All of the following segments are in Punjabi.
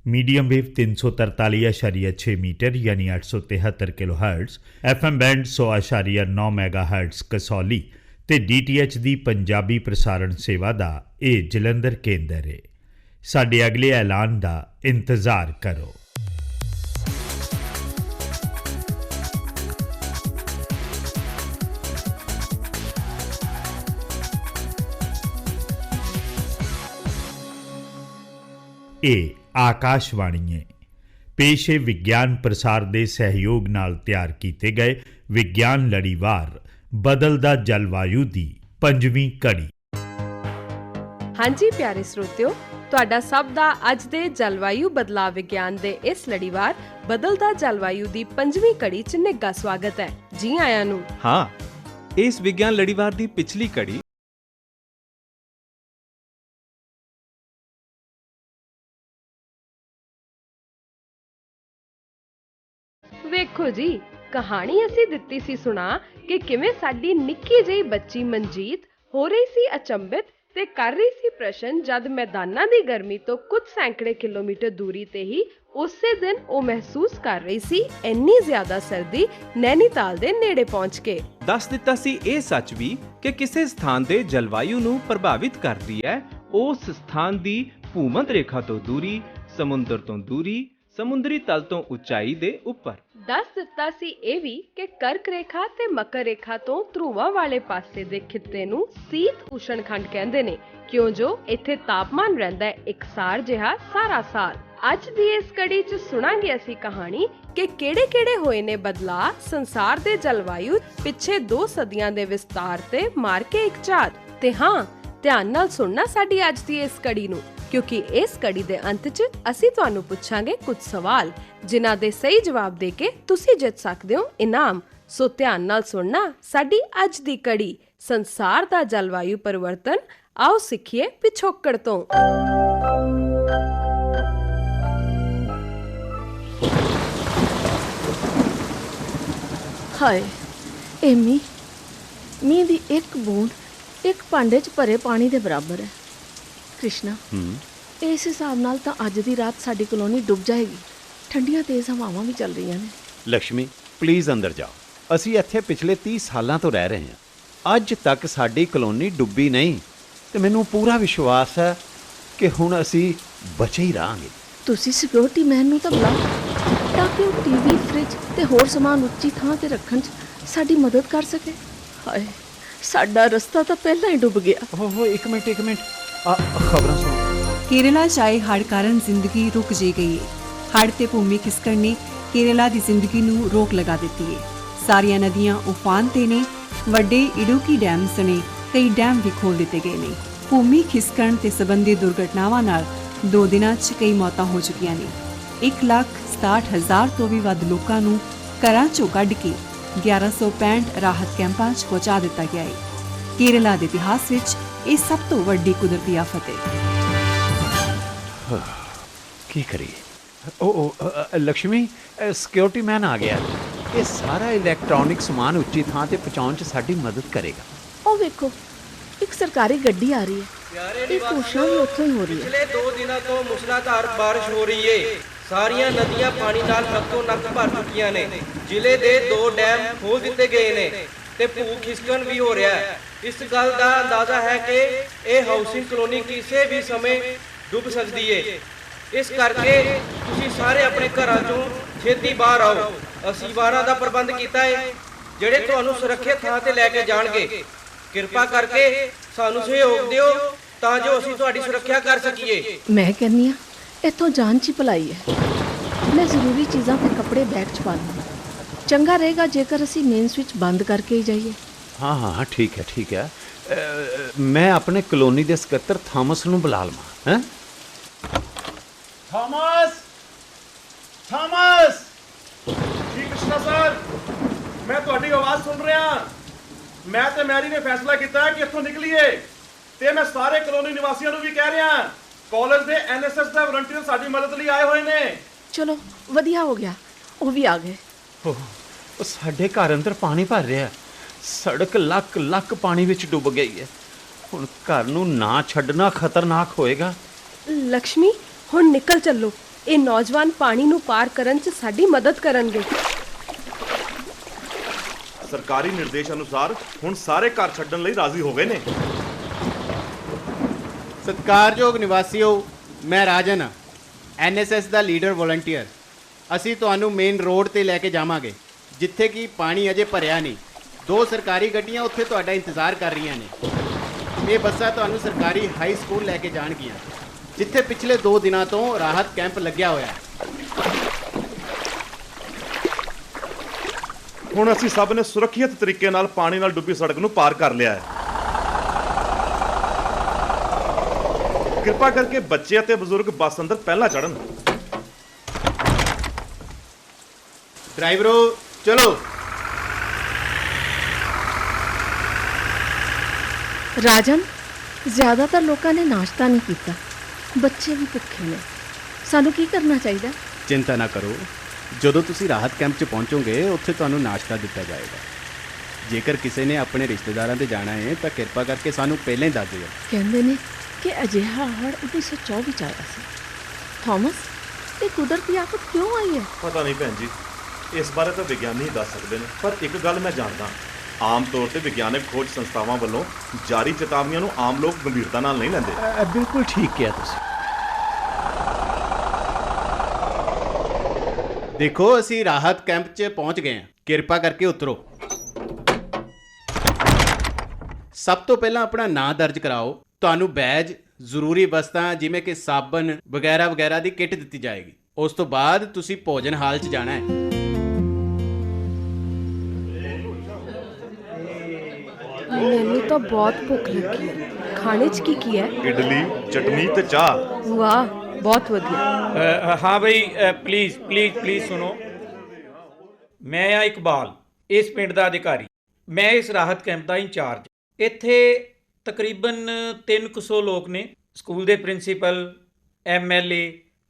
मीडियम वेव 343.6 मीटर यानी 873 kilohertz, FM band 100.9 megahertz Kasauli ते DTH दी पंजाबी प्रसारण सेवा दा ये जलंधर केंद्र है। साडे अगले ऐलान दा इंतज़ार करो। ਇਹ ਆਕਾਸ਼ਵਾਣੀ ਹੈ। पेश है विज्ञान प्रसार के सहयोग नाल तैयार किए गए विज्ञान लड़ीवार बदलदा जलवायु की 5वीं कड़ी। हाँ जी प्यारे श्रोतियो, तुहाडा सब दा अज दे जलवायु बदलाव विज्ञान दे इस लड़ीवार बदलदा जलवायु की 5वीं कड़ी च निघा स्वागत है। जी आया नू। हाँ, इस विज्ञान लड़ीवार की पिछली कड़ी ਵੇਖੋ ਜੀ, ਕਹਾਣੀ ਅਸੀਂ ਦਿੱਤੀ ਸੀ ਸੁਣਾ ਕਿ ਕਿਵੇਂ ਸਾਡੀ ਨਿੱਕੀ ਜਿਹੀ ਬੱਚੀ ਮਨਜੀਤ ਹੋ ਰਹੀ ਸੀ ਅਚੰਭਿਤ ਤੇ ਕਰ ਰਹੀ ਸੀ ਪ੍ਰਸ਼ਨ ਜਦ ਮੈਦਾਨਾਂ ਦੀ ਗਰਮੀ ਤੋਂ ਕੁਝ ਸੈਂਕੜੇ ਕਿਲੋਮੀਟਰ ਦੂਰੀ ਤੇ ਹੀ ਉਸੇ ਦਿਨ ਉਹ ਮਹਿਸੂਸ ਕਰ ਰਹੀ ਸੀ ਇੰਨੀ ਜ਼ਿਆਦਾ ਸਰਦੀ ਨੈਨੀਤਾਲ ਦੇ ਨੇੜੇ ਪਹੁੰਚ ਕੇ। ਦੱਸ ਦਿੱਤਾ ਸੀ ਇਹ ਸੱਚ ਵੀ ਕਿ ਕਿਸੇ ਸਥਾਨ ਦੇ ਜਲਵਾਯੂ ਨੂੰ ਪ੍ਰਭਾਵਿਤ ਕਰਦੀ ਹੈ ਉਸ ਸਥਾਨ ਦੀ ਭੂਮੱਧ ਰੇਖਾ ਤੋਂ ਦੂਰੀ, ਸਮੁੰਦਰ ਤੋਂ ਦੂਰੀ, ਸਮੁੰਦਰੀ ਤਲ ਤੋਂ ਉਚਾਈ ਦੇ ਉੱਪਰ। ਦੱਸ ਦਿੱਤਾ ਸੀ ਇਹ ਵੀ ਕਿ ਕਰਕ ਰੇਖਾ ਤੇ ਮਕਰ ਰੇਖਾ ਤੋਂ ਧਰੂਵਾਂ ਵਾਲੇ ਪਾਸੇ ਦੇ ਖਿੱਤੇ ਨੂੰ ਸੀਤ ਉਸ਼ਣ ਖੰਡ ਕਹਿੰਦੇ ਨੇ, ਕਿਉਂ ਜੋ ਇੱਥੇ ਤਾਪਮਾਨ ਰਹਿੰਦਾ ਹੈ ਇਕਸਾਰ ਜਿਹਾ ਸਾਰਾ ਸਾਲ। ਅੱਜ ਦੀ ਇਸ ਕੜੀ 'ਚ ਸੁਣਾਂਗੇ ਅਸੀਂ ਕਹਾਣੀ ਕਿ ਕਿਹੜੇ-ਕਿਹੜੇ ਹੋਏ ਨੇ ਬਦਲਾਅ ਸੰਸਾਰ ਦੇ ਜਲਵਾਯੂ ਪਿੱਛੇ 2 ਸਦੀਆਂ ਦੇ ਵਿਸਤਾਰ ਤੇ ਮਾਰ ਕੇ ਇੱਕ ਝਾਤ। ਤੇ ਹਾਂ, ਧਿਆਨ ਨਾਲ ਸੁਣਨਾ ਸਾਡੀ ਅੱਜ ਦੀ ਇਸ ਕੜੀ ਨੂੰ, ਕਿਉਂਕਿ ਇਸ ਕੜੀ ਦੇ ਅੰਤ 'ਚ ਅਸੀਂ ਤੁਹਾਨੂੰ ਪੁੱਛਾਂਗੇ ਕੁਝ ਸਵਾਲ ਜਿਨ੍ਹਾਂ ਦੇ ਸਹੀ ਜਵਾਬ ਦੇ ਕੇ ਤੁਸੀਂ ਜਿੱਤ ਸਕਦੇ ਹੋ ਇਨਾਮ। ਸੋ ਧਿਆਨ ਨਾਲ ਸੁਣਨਾ ਸਾਡੀ ਅੱਜ ਦੀ ਕੜੀ ਸੰਸਾਰ ਦਾ ਜਲਵਾਯੂ ਪਰਿਵਰਤਨ। ਆਓ ਸਿੱਖੀਏ ਪਿਛੋਕੜ ਤੋਂ। ਹਾਏ ਇਹ ਮੀਂਹ ਦੀ ਇੱਕ ਬੂੰਦ ਇੱਕ ਭਾਂਡੇ 'ਚ ਭਰੇ ਪਾਣੀ ਦੇ ਬਰਾਬਰ ਹੈ। ਕ੍ਰਿਸ਼ਨਾ, ਇਸ ਹਿਸਾਬ ਨਾਲ ਤਾਂ ਅੱਜ ਦੀ ਰਾਤ ਸਾਡੀ ਕਲੋਨੀ ਡੁੱਬ ਜਾਏਗੀ। ਠੰਡੀਆਂ ਤੇਜ਼ ਹਵਾਵਾਂ ਵੀ ਚੱਲ ਰਹੀਆਂ ਨੇ। ਲక్ష్ਮੀ, ਪਲੀਜ਼ ਅੰਦਰ ਜਾਓ। ਅਸੀਂ ਇੱਥੇ ਪਿਛਲੇ 30 ਸਾਲਾਂ ਤੋਂ ਰਹਿ ਰਹੇ ਹਾਂ। ਅੱਜ ਤੱਕ ਸਾਡੀ ਕਲੋਨੀ ਡੁੱਬੀ ਨਹੀਂ ਤੇ ਮੈਨੂੰ ਪੂਰਾ ਵਿਸ਼ਵਾਸ ਹੈ ਕਿ ਹੁਣ ਅਸੀਂ ਬਚੇ ਹੀ ਰਹਾਂਗੇ। ਤੁਸੀਂ ਸਿਕਿਉਰਿਟੀ ਮੈਨ ਨੂੰ ਤਾਂ ਬੁਲਾਓ ਤਾਂ ਕਿ ਉਹ ਟੀਵੀ, ਫ੍ਰਿਜ ਤੇ ਹੋਰ ਸਮਾਨ ਉੱਚੀ ਥਾਂ ਤੇ ਰੱਖਣ 'ਚ ਸਾਡੀ ਮਦਦ ਕਰ ਸਕੇ। ਹਾਏ, ਸਾਡਾ ਰਸਤਾ ਤਾਂ ਪਹਿਲਾਂ ਹੀ ਡੁੱਬ ਗਿਆ। ਓਹੋ, ਇੱਕ ਮਿੰਟ ਖਬਰਾਂ ਸੁਣੋ। केरला च आए हड़ कारण जिंदगी रुक जी गई है। हड़ ते भूमि खिसकण ने केरला की जिंदगी नूं रोक लगा दी है। सारिया नदियां उफान ते ने, वड्डे इडुक्की डैम सने कई डैम भी खोल दिते गए ने। भूमि खिसकण ते संबंधी दुर्घटनावां नाल 2 दिनां च कई मौतां हो चुकियां ने। 1,67,000 तो भी वध लोकां नूं घरां चों कढ के 1165 राहत कैंपां च पहुंचा दिता गया है। केरला दे इतिहास विच ਇਹ ਸਭ ਤੋਂ ਵੱਡੀ ਕੁਦਰਤੀ ਆਫਤ ਹੈ। ਕੀ ਕਰੀਏ? ਲక్ష్ਮੀ, ਸਿਕਿਉਰਿਟੀ ਮੈਨ ਆ ਗਿਆ। ਇਹ ਸਾਰਾ ਇਲੈਕਟ੍ਰੋਨਿਕ ਸਮਾਨ ਉੱਚੀ ਥਾਂ ਤੇ ਪਹੁੰਚਾਉਣ 'ਚ ਸਾਡੀ ਮਦਦ ਕਰੇਗਾ। ਉਹ ਵੇਖੋ, ਇੱਕ ਸਰਕਾਰੀ ਗੱਡੀ ਆ ਰਹੀ ਹੈ। ਇਹ ਕੋਸ਼ਿਸ਼ ਵੀ ਉੱਥੋਂ ਹੀ ਹੋ ਰਹੀ ਹੈ। ਪਿਛਲੇ 2 ਦਿਨਾਂ ਤੋਂ ਮੁਸਲਾਧਾਰ ਬਾਰਿਸ਼ ਹੋ ਰਹੀ ਏ। ਸਾਰੀਆਂ ਨਦੀਆਂ ਪਾਣੀ ਨਾਲ ਨੱਕੋ ਨੱਕ ਭਰ ਚੁੱਕੀਆਂ ਨੇ। ਜ਼ਿਲ੍ਹੇ ਦੇ 2 ਡੈਮ ਖੋਲ ਦਿੱਤੇ ਗਏ ਨੇ ਤੇ ਭੂ ਖਿਸਕਣ ਵੀ ਹੋ ਰਿਹਾ ਹੈ। ਇਸ ਗੱਲ ਦਾ ਅੰਦਾਜ਼ਾ ਹੈ ਕਿ ਇਹ ਹਾਊਸਿੰਗ ਕਲੋਨੀ ਕਿਸੇ ਵੀ ਸਮੇਂ ਡੁੱਬ ਸਕਦੀ ਏ। ਇਸ ਕਰਕੇ ਤੁਸੀਂ ਸਾਰੇ ਆਪਣੇ ਘਰਾਂ ਚੋਂ ਛੇਤੀ ਬਾਹਰ ਆਓ। ਅਸੀਂ ਵਾਹਨਾਂ ਦਾ ਪ੍ਰਬੰਧ ਕੀਤਾ ਹੈ ਜਿਹੜੇ ਤੁਹਾਨੂੰ ਸੁਰੱਖਿਅਤ ਥਾਂ ਤੇ ਲੈ ਕੇ ਜਾਣਗੇ। ਕਿਰਪਾ ਕਰਕੇ ਸਾਨੂੰ ਸਹਿਯੋਗ ਦਿਓ ਤਾਂ ਜੋ ਅਸੀਂ ਤੁਹਾਡੀ ਸੁਰੱਖਿਆ ਕਰ ਸਕੀਏ। ਮੈਂ ਕਹਿੰਦੀ ਹਾਂ ਇੱਥੋਂ ਜਾਣ 'ਚ ਹੀ ਭਲਾਈ ਹੈ। ਮੈਂ ਜ਼ਰੂਰੀ ਚੀਜ਼ਾਂ ਤੇ ਕੱਪੜੇ ਬੈਗ 'ਚ ਪਾ ਲਵਾਂ। ਚੰਗਾ ਰਹੇਗਾ ਜੇਕਰ ਅਸੀਂ ਮੇਨ ਸਵਿਚ ਬੰਦ ਕਰਕੇ ਹੀ ਜਾਈਏ। ਹਾਂ, ਠੀਕ ਹੈ। ਮੈਂ ਆਪਣੇ ਕਲੋਨੀ ਦੇ ਸਕੱਤਰ ਥਾਮਸ ਨੂੰ ਬੁਲਾ ਲਵਾਂ। ਹੈਂ? ਥਾਮਸ ਜੀ। ਕ੍ਰਿਸ਼ਨਾ ਸਰ, ਮੈਂ ਤੁਹਾਡੀ ਆਵਾਜ਼ ਸੁਣ ਰਿਹਾ। ਮੈਂ ਤੇ ਮੈਰੀ ਨੇ ਫੈਸਲਾ ਕੀਤਾ ਹੈ ਕਿ ਇੱਥੋਂ ਨਿਕਲੀਏ ਤੇ ਮੈਂ ਸਾਰੇ ਕਲੋਨੀ ਨਿਵਾਸੀਆਂ ਨੂੰ ਵੀ ਕਹਿ ਰਿਹਾ। ਕਾਲਜ ਦੇ NSS ਦੇ ਵਲੰਟੀਅਰ ਸਾਡੀ ਮਦਦ ਲਈ ਆਏ ਹੋਏ ਨੇ। ਚਲੋ ਵਧੀਆ ਹੋ ਗਿਆ, ਉਹ ਵੀ ਆ ਗਏ। ਉਹ ਸਾਡੇ ਘਰ ਅੰਦਰ ਪਾਣੀ ਭਰ ਰਿਹਾ। ਸੜਕ ਲੱਕ ਪਾਣੀ ਵਿੱਚ ਡੁੱਬ ਗਈ ਹੈ। ਹੁਣ ਘਰ ਨੂੰ ਨਾ ਛੱਡਣਾ ਖਤਰਨਾਕ ਹੋਏਗਾ। ਲక్ష్ਮੀ, ਹੁਣ ਨਿਕਲ ਚੱਲੋ। ਇਹ ਨੌਜਵਾਨ ਪਾਣੀ ਨੂੰ ਪਾਰ ਕਰਨ 'ਚ ਸਾਡੀ ਮਦਦ ਕਰਨਗੇ। ਸਰਕਾਰੀ ਨਿਰਦੇਸ਼ ਅਨੁਸਾਰ ਹੁਣ ਸਾਰੇ ਘਰ ਛੱਡਣ ਲਈ ਰਾਜ਼ੀ ਹੋ ਗਏ ਨੇ। ਸਤਿਕਾਰਯੋਗ ਨਿਵਾਸੀਓ, ਮੈਂ ਰਾਜਨ ਹਾਂ, ਐਨਐਸਐਸ ਦਾ ਲੀਡਰ ਵੋਲੰਟੀਅਰ। ਅਸੀਂ ਤੁਹਾਨੂੰ ਮੇਨ ਰੋਡ ਤੇ ਲੈ ਕੇ ਜਾਵਾਂਗੇ ਜਿੱਥੇ ਕਿ ਪਾਣੀ ਅਜੇ ਭਰਿਆ ਨਹੀਂ। 2 ਸਰਕਾਰੀ ਗੱਡੀਆਂ ਉੱਥੇ ਤੁਹਾਡਾ ਇੰਤਜ਼ਾਰ ਕਰ ਰਹੀਆਂ ਨੇ। ਇਹ ਬੱਸਾਂ ਤੁਹਾਨੂੰ ਸਰਕਾਰੀ ਹਾਈ ਸਕੂਲ ਲੈ ਕੇ ਜਾਣਗੀਆਂ ਜਿੱਥੇ ਪਿਛਲੇ 2 ਦਿਨਾਂ ਤੋਂ ਰਾਹਤ ਕੈਂਪ ਲੱਗਿਆ ਹੋਇਆ ਹੈ। ਹੁਣ ਅਸੀਂ ਸਭ ਨੇ ਸੁਰੱਖਿਅਤ ਤਰੀਕੇ ਨਾਲ ਪਾਣੀ ਨਾਲ ਡੁੱਬੀ ਸੜਕ ਨੂੰ ਪਾਰ ਕਰ ਲਿਆ ਹੈ। ਕਿਰਪਾ ਕਰਕੇ ਬੱਚੇ ਅਤੇ ਬਜ਼ੁਰਗ ਬੱਸ ਅੰਦਰ ਪਹਿਲਾਂ ਚੜ੍ਹਨ। ਡਰਾਈਵਰੋ ਚਲੋ। ਰਾਜਨ, ਜ਼ਿਆਦਾਤਰ ਲੋਕਾਂ ਨੇ ਨਾਸ਼ਤਾ ਨਹੀਂ ਕੀਤਾ, ਬੱਚੇ ਵੀ ਭੁੱਖੇ ਨੇ। ਸਾਨੂੰ ਕੀ ਕਰਨਾ ਚਾਹੀਦਾ? ਚਿੰਤਾ ਨਾ ਕਰੋ, ਜਦੋਂ ਤੁਸੀਂ ਰਾਹਤ ਕੈਂਪ 'ਚ ਪਹੁੰਚੋਗੇ ਉੱਥੇ ਤੁਹਾਨੂੰ ਨਾਸ਼ਤਾ ਦਿੱਤਾ ਜਾਏਗਾ। ਜੇਕਰ ਕਿਸੇ ਨੇ ਆਪਣੇ ਰਿਸ਼ਤੇਦਾਰਾਂ ਦੇ ਜਾਣਾ ਹੈ ਤਾਂ ਕਿਰਪਾ ਕਰਕੇ ਸਾਨੂੰ ਪਹਿਲਾਂ ਹੀ ਦੱਸ ਦਿਓ। ਕਹਿੰਦੇ ਨੇ ਕਿ ਅਜਿਹਾ ਹੜ੍ਹ 1924 ਵਿੱਚ ਆਇਆ ਸੀ। ਥਾਮਸ, ਇਹ ਕੁਦਰਤੀ ਆਫਤ ਕਿਉਂ ਆਈ ਹੈ? ਪਤਾ ਨਹੀਂ ਭੈਣ ਜੀ, ਇਸ ਬਾਰੇ ਤਾਂ ਵਿਗਿਆਨੀ ਹੀ ਦੱਸ ਸਕਦੇ ਨੇ। ਪਰ ਇੱਕ ਗੱਲ ਮੈਂ ਜਾਣਦਾ, ਆਮ ਤੌਰ ਤੇ ਵਿਗਿਆਨਕ ਖੋਜ ਸੰਸਥਾਵਾਂ ਵੱਲੋਂ ਜਾਰੀ ਚੇਤਾਵਨੀਆਂ ਨੂੰ ਆਮ ਲੋਕ ਗੰਭੀਰਤਾ ਨਾਲ ਨਹੀਂ ਲੈਂਦੇ। ਬਿਲਕੁਲ ਠੀਕ ਕਿਹਾ ਤੁਸੀਂ। ਦੇਖੋ, ਅਸੀਂ ਰਾਹਤ ਕੈਂਪ 'ਚ ਪਹੁੰਚ ਗਏ ਹਾਂ। ਕਿਰਪਾ ਕਰਕੇ ਉਤਰੋ। ਸਭ ਤੋਂ ਪਹਿਲਾਂ ਆਪਣਾ ਨਾਂ ਦਰਜ ਕਰਾਓ। ਤੁਹਾਨੂੰ ਬੈਜ, ਜ਼ਰੂਰੀ ਵਸਤਾਂ ਜਿਵੇਂ ਕਿ ਸਾਬਣ ਵਗੈਰਾ ਵਗੈਰਾ ਦੀ ਕਿੱਟ ਦਿੱਤੀ ਜਾਏਗੀ। ਉਸ ਤੋਂ ਬਾਅਦ ਤੁਸੀਂ ਭੋਜਨ ਹਾਲ 'ਚ ਜਾਣਾ ਹੈ। ਮੈਨੂੰ ਤਾਂ ਬਹੁਤ ਭੁੱਖ ਲੱਗੀ ਹੈ। ਖਾਣੇ 'ਚ ਕੀ ਹੈ? ਇਡਲੀ, ਚਟਨੀ ਤੇ ਚਾਹ। ਵਾਹ, ਬਹੁਤ ਵਧੀਆ। हाँ भाई, प्लीज़ सुनो। मैं आ इकबाल, इस पिंड का अधिकारी। मैं इस राहत कैंप का इंचार्ज। इत्थे तकरीबन 300 लोग ने। स्कूल के प्रिंसीपल, MLA,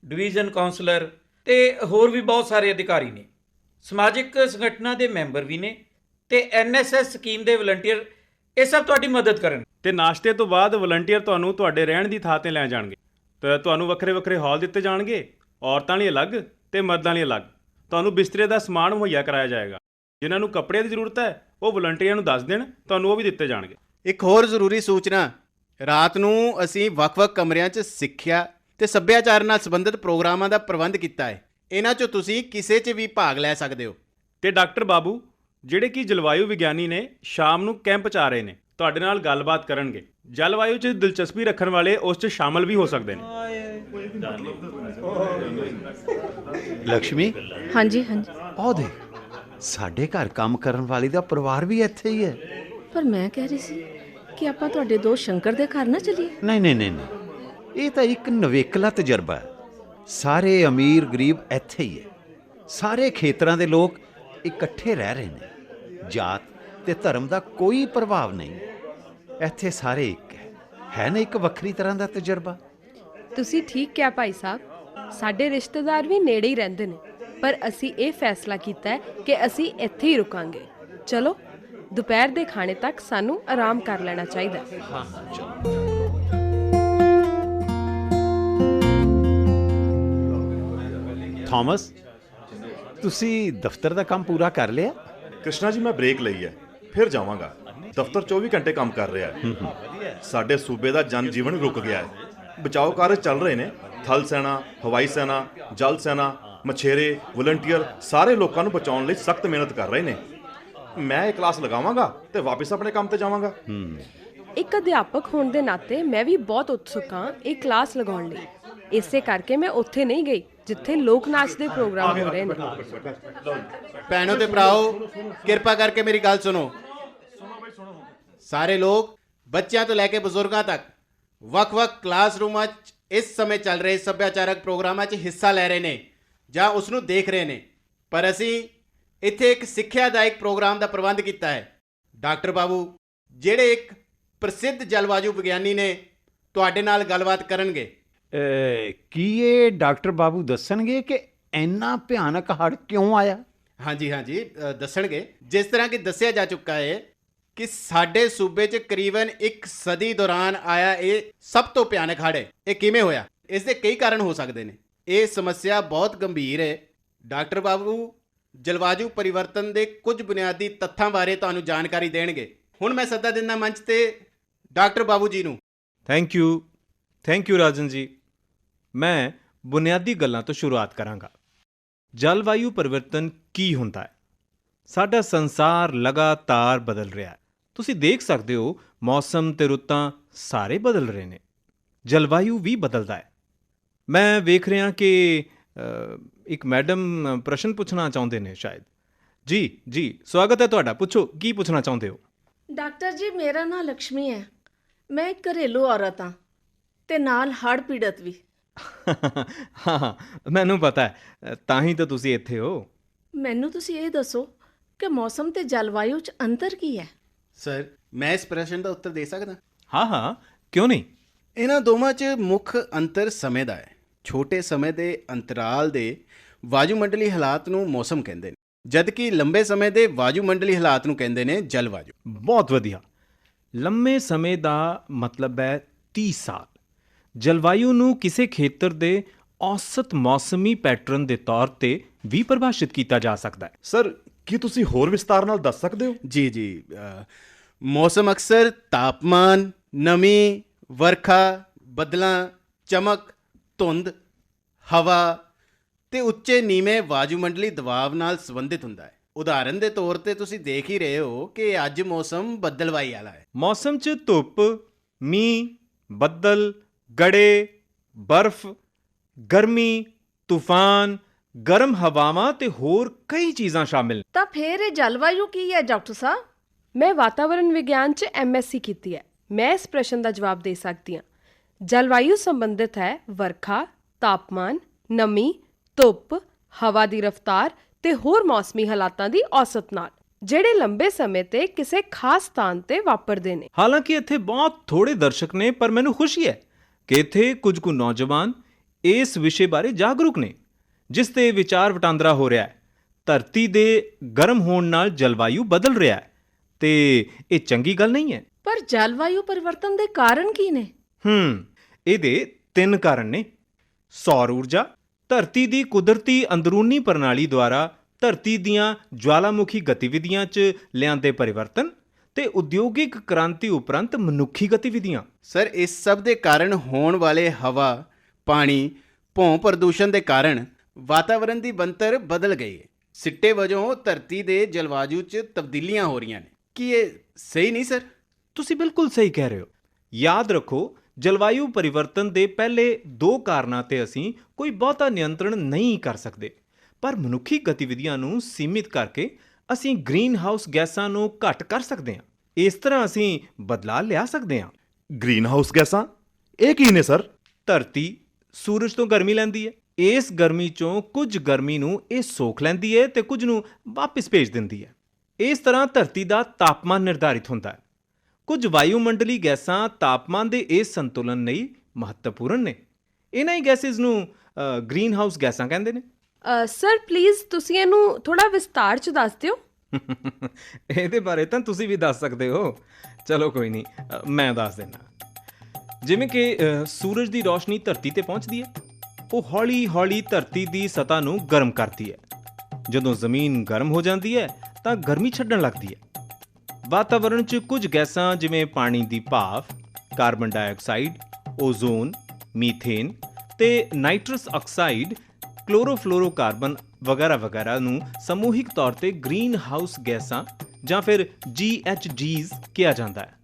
डिवीजन काउंसलर ते होर भी बहुत सारे अधिकारी ने। समाजिक संगठनों के मैंबर भी ने ते NSS ਸਕੀਮ ਦੇ ਵਲੰਟੀਅਰ। ਇਹ ਸਭ ਤੁਹਾਡੀ ਮਦਦ ਕਰਨ। ਤੇ ਨਾਸ਼ਤੇ ਤੋਂ ਬਾਅਦ ਵਲੰਟੀਅਰ ਤੁਹਾਨੂੰ ਤੁਹਾਡੇ ਰਹਿਣ ਦੀ ਥਾਂ ਤੇ ਲੈ ਜਾਣਗੇ ਤੇ ਤੁਹਾਨੂੰ ਵੱਖਰੇ ਵੱਖਰੇ ਹਾਲ ਦਿੱਤੇ ਜਾਣਗੇ, ਔਰਤਾਂ ਲਈ ਅਲੱਗ ਤੇ ਮਰਦਾਂ ਲਈ ਅਲੱਗ। ਤੁਹਾਨੂੰ ਬਿਸਤਰੇ ਦਾ ਸਮਾਨ ਮੁਹੱਈਆ ਕਰਾਇਆ ਜਾਏਗਾ। ਜਿਨ੍ਹਾਂ ਨੂੰ ਕੱਪੜੇ ਦੀ ਜ਼ਰੂਰਤ ਹੈ ਉਹ ਵਲੰਟੀਅਰਾਂ ਨੂੰ ਦੱਸ ਦੇਣ, ਤੁਹਾਨੂੰ ਉਹ ਵੀ ਦਿੱਤੇ ਜਾਣਗੇ। ਇੱਕ ਹੋਰ ਜ਼ਰੂਰੀ ਸੂਚਨਾ, ਰਾਤ ਨੂੰ ਅਸੀਂ ਵੱਖ-ਵੱਖ ਕਮਰਿਆਂ 'ਚ ਸਿੱਖਿਆ ਤੇ ਸੱਭਿਆਚਾਰ ਨਾਲ ਸੰਬੰਧਿਤ ਪ੍ਰੋਗਰਾਮਾਂ ਦਾ ਪ੍ਰਬੰਧ ਕੀਤਾ ਹੈ। ਇਹਨਾਂ 'ਚੋਂ ਤੁਸੀਂ ਕਿਸੇ 'ਚ ਵੀ ਭਾਗ ਲੈ ਸਕਦੇ ਹੋ। ਤੇ ਡਾਕਟਰ ਬਾਬੂ, ਜਿਹੜੇ ਕਿ ਜਲਵਾਯੂ ਵਿਗਿਆਨੀ ਨੇ, ਸ਼ਾਮ ਨੂੰ ਕੈਂਪ 'ਚ ਆ ਰਹੇ ਨੇ, ਤੁਹਾਡੇ ਨਾਲ ਗੱਲਬਾਤ ਕਰਨਗੇ। ਜਲਵਾਯੂ 'ਚ ਦਿਲਚਸਪੀ ਰੱਖਣ ਵਾਲੇ ਉਸ 'ਚ ਸ਼ਾਮਲ ਵੀ ਹੋ ਸਕਦੇ ਨੇ। ਲక్ష్ਮੀ, ਹਾਂਜੀ। ਉਹ ਦੇ ਸਾਡੇ ਘਰ ਕੰਮ ਕਰਨ ਵਾਲੀ ਦਾ ਪਰਿਵਾਰ ਵੀ ਇੱਥੇ ਹੀ ਹੈ। ਪਰ ਮੈਂ ਕਹਿ ਰਹੀ ਸੀ ਕਿ ਆਪਾਂ ਤੁਹਾਡੇ ਦੋਸਤ ਸ਼ੰਕਰ ਦੇ ਘਰ ਨਾ ਚੱਲੀਏ। ਨਹੀਂ, ਇਹ ਤਾਂ ਇੱਕ ਨਵੇਕਲਾ ਤਜਰਬਾ ਹੈ। ਸਾਰੇ ਅਮੀਰ ਗਰੀਬ ਇੱਥੇ ਹੀ ਹੈ। ਸਾਰੇ ਖੇਤਰਾਂ ਦੇ ਲੋਕ ਇਕੱਠੇ ਰਹਿ ਰਹੇ ਨੇ। ਜਾਤ ਤੇ ਧਰਮ ਦਾ ਕੋਈ ਪ੍ਰਭਾਵ ਨਹੀਂ। ਇੱਥੇ ਸਾਰੇ ਇੱਕ ਹੈ ਨਾ, ਇੱਕ ਵੱਖਰੀ ਤਰ੍ਹਾਂ ਦਾ ਤਜਰਬਾ। ਤੁਸੀਂ ਠੀਕ ਕਿਹਾ ਭਾਈ ਸਾਹਿਬ। ਸਾਡੇ ਰਿਸ਼ਤੇਦਾਰ ਵੀ ਨੇੜੇ ਹੀ ਰਹਿੰਦੇ ਨੇ, ਪਰ ਅਸੀਂ ਇਹ ਫੈਸਲਾ ਕੀਤਾ ਹੈ ਕਿ ਅਸੀਂ ਇੱਥੇ ਹੀ ਰੁਕਾਂਗੇ। ਚਲੋ, ਦੁਪਹਿਰ ਦੇ ਖਾਣੇ ਤੱਕ ਸਾਨੂੰ ਆਰਾਮ ਕਰ ਲੈਣਾ ਚਾਹੀਦਾ। ਹਾਂ ਚਲੋ। ਥਾਮਸ, ਤੁਸੀਂ ਦਫ਼ਤਰ ਦਾ ਕੰਮ ਪੂਰਾ ਕਰ ਲਿਆ? ਕ੍ਰਿਸ਼ਨਾ ਜੀ, ਮੈਂ ਬ੍ਰੇਕ ਲਈ ਹੈ, ਫਿਰ ਜਾਵਾਂਗਾ। ਦਫ਼ਤਰ 24 ਘੰਟੇ ਕੰਮ ਕਰ ਰਿਹਾ ਹੈ। ਸਾਡੇ ਸੂਬੇ ਦਾ ਜਨ ਜੀਵਨ ਰੁਕ ਗਿਆ ਹੈ। ਬਚਾਓ ਕਾਰਜ ਚੱਲ ਰਹੇ ਨੇ। ਥਲ ਸੈਨਾ, ਹਵਾਈ ਸੈਨਾ, ਜਲ ਸੈਨਾ, ਮਛੇਰੇ, ਵਲੰਟੀਅਰ ਸਾਰੇ ਲੋਕਾਂ ਨੂੰ ਬਚਾਉਣ ਲਈ ਸਖਤ ਮਿਹਨਤ ਕਰ ਰਹੇ ਨੇ। ਮੈਂ ਇਹ ਕਲਾਸ ਲਗਾਵਾਂਗਾ ਤੇ ਵਾਪਸ ਆਪਣੇ ਕੰਮ ਤੇ ਜਾਵਾਂਗਾ। ਇੱਕ ਅਧਿਆਪਕ ਹੋਣ ਦੇ ਨਾਤੇ ਮੈਂ ਵੀ ਬਹੁਤ ਉਤਸੁਕ ਹਾਂ ਇਹ ਕਲਾਸ ਲਗਾਉਣ ਲਈ। ਇਸੇ ਕਰਕੇ ਮੈਂ ਉੱਥੇ ਨਹੀਂ ਗਈ ਜਿੱਥੇ ਲੋਕ ਨਾਚ ਦੇ ਪ੍ਰੋਗਰਾਮ ਹੋ ਰਹੇ ਨੇ। ਭੈਣੋ ਤੇ ਭਰਾਓ, ਕਿਰਪਾ ਕਰਕੇ ਮੇਰੀ ਗੱਲ ਸੁਣੋ। ਸਾਰੇ ਲੋਕ, ਬੱਚਿਆਂ ਤੋਂ ਲੈ ਕੇ ਬਜ਼ੁਰਗਾਂ ਤੱਕ, ਵੱਖ-ਵੱਖ ਕਲਾਸਰੂਮਾਂ 'ਚ ਇਸ ਸਮੇਂ ਚੱਲ ਰਹੇ ਸੱਭਿਆਚਾਰਕ ਪ੍ਰੋਗਰਾਮਾਂ 'ਚ ਹਿੱਸਾ ਲੈ ਰਹੇ ਨੇ ਜਾਂ ਉਸ ਨੂੰ ਦੇਖ ਰਹੇ ਨੇ। ਪਰ ਅਸੀਂ ਇੱਥੇ ਇੱਕ ਸਿੱਖਿਆਦਾਇਕ ਪ੍ਰੋਗਰਾਮ ਦਾ ਪ੍ਰਬੰਧ ਕੀਤਾ ਹੈ। ਡਾਕਟਰ ਬਾਬੂ, ਜਿਹੜੇ ਇੱਕ ਪ੍ਰਸਿੱਧ ਜਲਵਾਯੂ ਵਿਗਿਆਨੀ ਨੇ, ਤੁਹਾਡੇ ਨਾਲ ਗੱਲਬਾਤ ਕਰਨਗੇ। ਕੀ ਇਹ ਡਾਕਟਰ ਬਾਬੂ ਦੱਸਣਗੇ ਕਿ ਇੰਨਾ ਭਿਆਨਕ ਹੜ੍ਹ ਕਿਉਂ ਆਇਆ? ਹਾਂਜੀ, ਦੱਸਣਗੇ। ਜਿਸ ਤਰ੍ਹਾਂ ਕਿ ਦੱਸਿਆ ਜਾ ਚੁੱਕਾ ਹੈ ਕਿ ਸਾਡੇ ਸੂਬੇ 'ਚ ਕਰੀਬਨ 1 ਸਦੀ ਦੌਰਾਨ ਆਇਆ ਇਹ ਸਭ ਤੋਂ ਭਿਆਨਕ ਹੜ੍ਹ ਹੈ। ਇਹ ਕਿਵੇਂ ਹੋਇਆ? ਇਸ ਦੇ ਕਈ ਕਾਰਨ ਹੋ ਸਕਦੇ ਨੇ। ਇਹ ਸਮੱਸਿਆ ਬਹੁਤ ਗੰਭੀਰ ਹੈ। ਡਾਕਟਰ ਬਾਬੂ ਜਲਵਾਯੂ ਪਰਿਵਰਤਨ ਦੇ ਕੁਝ ਬੁਨਿਆਦੀ ਤੱਥਾਂ ਬਾਰੇ ਤੁਹਾਨੂੰ ਜਾਣਕਾਰੀ ਦੇਣਗੇ। ਹੁਣ ਮੈਂ ਸੱਦਾ ਦਿੰਦਾ ਮੰਚ ਤੇ ਡਾਕਟਰ ਬਾਬੂ ਜੀ ਨੂੰ। ਥੈਂਕ ਯੂ ਰਾਜਨ ਜੀ। ਮੈਂ ਬੁਨਿਆਦੀ ਗੱਲਾਂ ਤੋਂ ਸ਼ੁਰੂਆਤ ਕਰਾਂਗਾ। ਜਲਵਾਯੂ ਪਰਿਵਰਤਨ ਕੀ ਹੁੰਦਾ ਹੈ? ਸਾਡਾ ਸੰਸਾਰ ਲਗਾਤਾਰ ਬਦਲ ਰਿਹਾ ਹੈ। ਤੁਸੀਂ ਦੇਖ ਸਕਦੇ ਹੋ ਮੌਸਮ ਤੇ ਰੁੱਤਾਂ ਸਾਰੇ ਬਦਲ ਰਹੇ ਨੇ, ਜਲਵਾਯੂ ਵੀ ਬਦਲਦਾ ਹੈ। ਮੈਂ ਵੇਖ ਰਿਹਾ ਕਿ ਇੱਕ ਮੈਡਮ ਪ੍ਰਸ਼ਨ ਪੁੱਛਣਾ ਚਾਹੁੰਦੇ ਨੇ ਸ਼ਾਇਦ। ਜੀ ਸਵਾਗਤ ਹੈ ਤੁਹਾਡਾ। ਪੁੱਛੋ, ਕੀ ਪੁੱਛਣਾ ਚਾਹੁੰਦੇ ਹੋ? ਡਾਕਟਰ ਜੀ, ਮੇਰਾ ਨਾਂ ਲక్ష్ਮੀ ਹੈ। ਮੈਂ ਇੱਕ ਘਰੇਲੂ ਔਰਤ ਹਾਂ ਤੇ ਨਾਲ ਹੜ੍ਹ ਪੀੜਤ ਵੀ। ਹਾਂ, ਮੈਨੂੰ ਪਤਾ ਹੈ, ਤਾਂ ਹੀ ਤਾਂ ਤੁਸੀਂ ਇੱਥੇ ਹੋ। ਮੈਨੂੰ ਤੁਸੀਂ ਇਹ ਦੱਸੋ ਕਿ ਮੌਸਮ ਤੇ ਜਲਵਾਯੂ 'ਚ ਅੰਤਰ ਕੀ ਹੈ? ਸਰ, ਮੈਂ ਇਸ ਪ੍ਰਸ਼ਨ ਦਾ ਉੱਤਰ ਦੇ ਸਕਦਾ? ਹਾਂ, ਕਿਉਂ ਨਹੀਂ। ਇਹਨਾਂ ਦੋਵਾਂ 'ਚ ਮੁੱਖ ਅੰਤਰ ਸਮੇਂ ਦਾ ਹੈ। ਛੋਟੇ ਸਮੇਂ ਦੇ ਅੰਤਰਾਲ ਦੇ ਵਾਯੂਮੰਡਲੀ ਹਾਲਾਤ ਨੂੰ ਮੌਸਮ ਕਹਿੰਦੇ ਨੇ, ਜਦਕਿ ਲੰਬੇ ਸਮੇਂ ਦੇ ਵਾਯੂਮੰਡਲੀ ਹਾਲਾਤ ਨੂੰ ਕਹਿੰਦੇ ਨੇ ਜਲਵਾਯੂ। ਬਹੁਤ ਵਧੀਆ। ਲੰਮੇ ਸਮੇਂ ਦਾ ਮਤਲਬ ਹੈ 30 ਸਾਲ। ਜਲਵਾਯੂ ਨੂੰ ਕਿਸੇ ਖੇਤਰ ਦੇ ਔਸਤ ਮੌਸਮੀ ਪੈਟਰਨ ਦੇ ਤੌਰ ਤੇ ਵੀ ਪਰਿਭਾਸ਼ਿਤ ਕੀਤਾ ਜਾ ਸਕਦਾ ਹੈ। ਸਰ, ਕੀ ਤੁਸੀਂ ਹੋਰ ਵਿਸਤਾਰ ਨਾਲ ਦੱਸ ਸਕਦੇ ਹੋ? ਜੀ ਮੌਸਮ ਅਕਸਰ ਤਾਪਮਾਨ, ਨਮੀ, ਵਰਖਾ, ਬੱਦਲਾਂ, ਚਮਕ, ਧੁੰਦ, ਹਵਾ ਤੇ ਉੱਚੇ ਨੀਵੇਂ ਵਾਯੂਮੰਡਲੀ ਦਬਾਅ ਨਾਲ ਸੰਬੰਧਿਤ ਹੁੰਦਾ ਹੈ। ਉਦਾਹਰਨ ਦੇ ਤੌਰ ਤੇ ਤੁਸੀਂ ਦੇਖ ਹੀ ਰਹੇ ਹੋ ਕਿ ਅੱਜ ਮੌਸਮ ਬੱਦਲਵਾਈ ਵਾਲਾ ਹੈ। ਮੌਸਮ 'ਚ ਧੁੱਪ, ਮੀਂਹ, ਬੱਦਲ, ਗੜੇ, ਬਰਫ਼, ਗਰਮੀ, ਤੂਫਾਨ, ਗਰਮ ਹਵਾਵਾਂ ਤੇ ਹੋਰ ਕਈ ਚੀਜ਼ਾਂ ਸ਼ਾਮਿਲ ਨੇ। ਤਾਂ ਫਿਰ ਇਹ ਜਲਵਾਯੂ ਕੀ ਹੈ ਡਾਕਟਰ ਸਾਹਿਬ? ਮੈਂ ਵਾਤਾਵਰਣ ਵਿਗਿਆਨ 'ਚ ਐਮਐਸਸੀ ਕੀਤੀ ਹੈ। ਮੈਂ ਇਸ ਪ੍ਰਸ਼ਨ ਦਾ ਜਵਾਬ ਦੇ ਸਕਦੀ ਹਾਂ। ਜਲਵਾਯੂ ਸੰਬੰਧਿਤ ਹੈ ਵਰਖਾ, ਤਾਪਮਾਨ, ਨਮੀ, ਧੁੱਪ, ਹਵਾ ਦੀ ਰਫ਼ਤਾਰ ਤੇ ਹੋਰ ਮੌਸਮੀ ਹਾਲਾਤਾਂ ਦੀ ਔਸਤ ਨਾਲ, ਜਿਹੜੇ ਲੰਬੇ ਸਮੇਂ ਤੇ ਕਿਸੇ ਖਾਸ ਸਥਾਨ ਤੇ ਵਾਪਰਦੇ ਨੇ। ਹਾਲਾਂਕਿ ਇੱਥੇ ਬਹੁਤ ਥੋੜੇ ਦਰਸ਼ਕ ਨੇ, ਪਰ ਮੈਨੂੰ ਖੁਸ਼ੀ ਹੈ ਕਿ ਇੱਥੇ ਕੁਝ ਕੁ ਨੌਜਵਾਨ ਇਸ ਵਿਸ਼ੇ ਬਾਰੇ ਜਾਗਰੂਕ ਨੇ, ਜਿਸ ਤੇ ਵਿਚਾਰ ਵਟਾਂਦਰਾ ਹੋ ਰਿਹਾ ਹੈ। ਧਰਤੀ ਦੇ ਗਰਮ ਹੋਣ ਨਾਲ ਜਲਵਾਯੂ ਬਦਲ ਰਿਹਾ ਹੈ ਤੇ ਇਹ ਚੰਗੀ ਗੱਲ ਨਹੀਂ ਹੈ। ਪਰ ਜਲਵਾਯੂ ਪਰਿਵਰਤਨ ਦੇ ਕਾਰਨ ਕੀ ਨੇ? ਇਹਦੇ 3 ਕਾਰਨ ਨੇ। ਸੌਰ ਊਰਜਾ, ਧਰਤੀ ਦੀ ਕੁਦਰਤੀ ਅੰਦਰੂਨੀ ਪ੍ਰਣਾਲੀ ਦੁਆਰਾ ਧਰਤੀ ਦੀਆਂ ਜਵਾਲਾਮੁਖੀ ਗਤੀਵਿਧੀਆਂ 'ਚ ਲਿਆਂਦੇ ਪਰਿਵਰਤਨ ਤੇ ਉਦਯੋਗਿਕ ਕ੍ਰਾਂਤੀ ਉਪਰੰਤ ਮਨੁੱਖੀ ਗਤੀਵਿਧੀਆਂ। ਸਰ, ਇਸ ਸਭ ਦੇ ਕਾਰਨ ਹੋਣ ਵਾਲੇ ਹਵਾ, ਪਾਣੀ, ਭੌਂ ਪ੍ਰਦੂਸ਼ਣ ਦੇ ਕਾਰਨ ਵਾਤਾਵਰਣ ਦੀ ਬਣਤਰ ਬਦਲ ਗਈ ਹੈ। ਸਿੱਟੇ ਵਜੋਂ ਧਰਤੀ ਦੇ ਜਲਵਾਯੂ 'ਚ ਤਬਦੀਲੀਆਂ ਹੋ ਰਹੀਆਂ ਨੇ। ਕੀ ਇਹ ਸਹੀ ਨਹੀਂ ਸਰ? ਤੁਸੀਂ ਬਿਲਕੁਲ ਸਹੀ ਕਹਿ ਰਹੇ ਹੋ। ਯਾਦ ਰੱਖੋ, ਜਲਵਾਯੂ ਪਰਿਵਰਤਨ ਦੇ ਪਹਿਲੇ 2 ਕਾਰਨਾਂ ਤੇ ਅਸੀਂ ਕੋਈ ਬਹੁਤਾ ਨਿਯੰਤਰਣ ਨਹੀਂ ਕਰ ਸਕਦੇ, ਪਰ ਮਨੁੱਖੀ ਗਤੀਵਿਧੀਆਂ ਨੂੰ ਸੀਮਿਤ ਕਰਕੇ ਅਸੀਂ ਗ੍ਰੀਨ ਹਾਊਸ ਗੈਸਾਂ ਨੂੰ ਘੱਟ ਕਰ ਸਕਦੇ ਹਾਂ। ਇਸ ਤਰ੍ਹਾਂ ਅਸੀਂ ਬਦਲਾਅ ਲਿਆ ਸਕਦੇ ਹਾਂ। ਗ੍ਰੀਨ ਹਾਊਸ ਗੈਸਾਂ ਇਹ ਕੀ ਨੇ ਸਰ? ਧਰਤੀ ਸੂਰਜ ਤੋਂ ਗਰਮੀ ਲੈਂਦੀ ਹੈ। ਇਸ ਗਰਮੀ ਚੋਂ ਕੁਝ ਗਰਮੀ ਨੂੰ ਇਹ ਸੋਖ ਲੈਂਦੀ ਹੈ ਤੇ ਕੁਝ ਨੂੰ ਵਾਪਸ ਭੇਜ ਦਿੰਦੀ ਹੈ। ਇਸ ਤਰ੍ਹਾਂ ਧਰਤੀ ਦਾ ਤਾਪਮਾਨ ਨਿਰਧਾਰਿਤ ਹੁੰਦਾ ਹੈ। ਕੁਝ ਵਾਯੂਮੰਡਲੀ ਗੈਸਾਂ ਤਾਪਮਾਨ ਦੇ ਇਸ ਸੰਤੁਲਨ ਲਈ ਮਹੱਤਵਪੂਰਨ ਨੇ। ਇਹਨਾਂ ਹੀ ਗੈਸਿਸ ਨੂੰ ਗ੍ਰੀਨ ਹਾਊਸ ਗੈਸਾਂ ਕਹਿੰਦੇ ਨੇ। ਸਰ, ਪਲੀਜ਼ ਤੁਸੀਂ ਇਹਨੂੰ ਥੋੜਾ ਵਿਸਤਾਰ 'ਚ ਦੱਸ ਦਿਓ। ਇਹਦੇ ਬਾਰੇ ਤਾਂ ਤੁਸੀਂ ਵੀ ਦੱਸ ਸਕਦੇ ਹੋ। ਚਲੋ ਕੋਈ ਨਹੀਂ, ਮੈਂ ਦੱਸ ਦਿੰਦਾ। ਜਿਵੇਂ ਕਿ ਸੂਰਜ ਦੀ ਰੋਸ਼ਨੀ ਧਰਤੀ ਤੇ ਪਹੁੰਚਦੀ ਹੈ, ਉਹ ਹੌਲੀ-ਹੌਲੀ ਧਰਤੀ ਦੀ ਸਤ੍ਹਾ ਨੂੰ ਗਰਮ ਕਰਦੀ ਹੈ। ਜਦੋਂ ਜ਼ਮੀਨ ਗਰਮ ਹੋ ਜਾਂਦੀ ਹੈ ਤਾਂ ਗਰਮੀ ਛੱਡਣ ਲੱਗਦੀ ਹੈ। ਵਾਤਾਵਰਣ 'ਚ ਕੁਝ ਗੈਸਾਂ ਜਿਵੇਂ ਪਾਣੀ ਦੀ ਭਾਫ਼, ਕਾਰਬਨ ਡਾਈਆਕਸਾਈਡ, ਓਜ਼ੋਨ, ਮੀਥੇਨ ਤੇ ਨਾਈਟਰਸ ਆਕਸਾਈਡ, ਕਲੋਰੋਫਲੋਰੋਕਾਰਬਨ ਵਗੈਰਾ ਨੂੰ ਸਮੂਹਿਕ ਤੌਰ ਤੇ ਗ੍ਰੀਨ ਹਾਊਸ ਗੈਸਾਂ ਜਾਂ ਫਿਰ GHGs ਕਿਹਾ ਜਾਂਦਾ ਹੈ।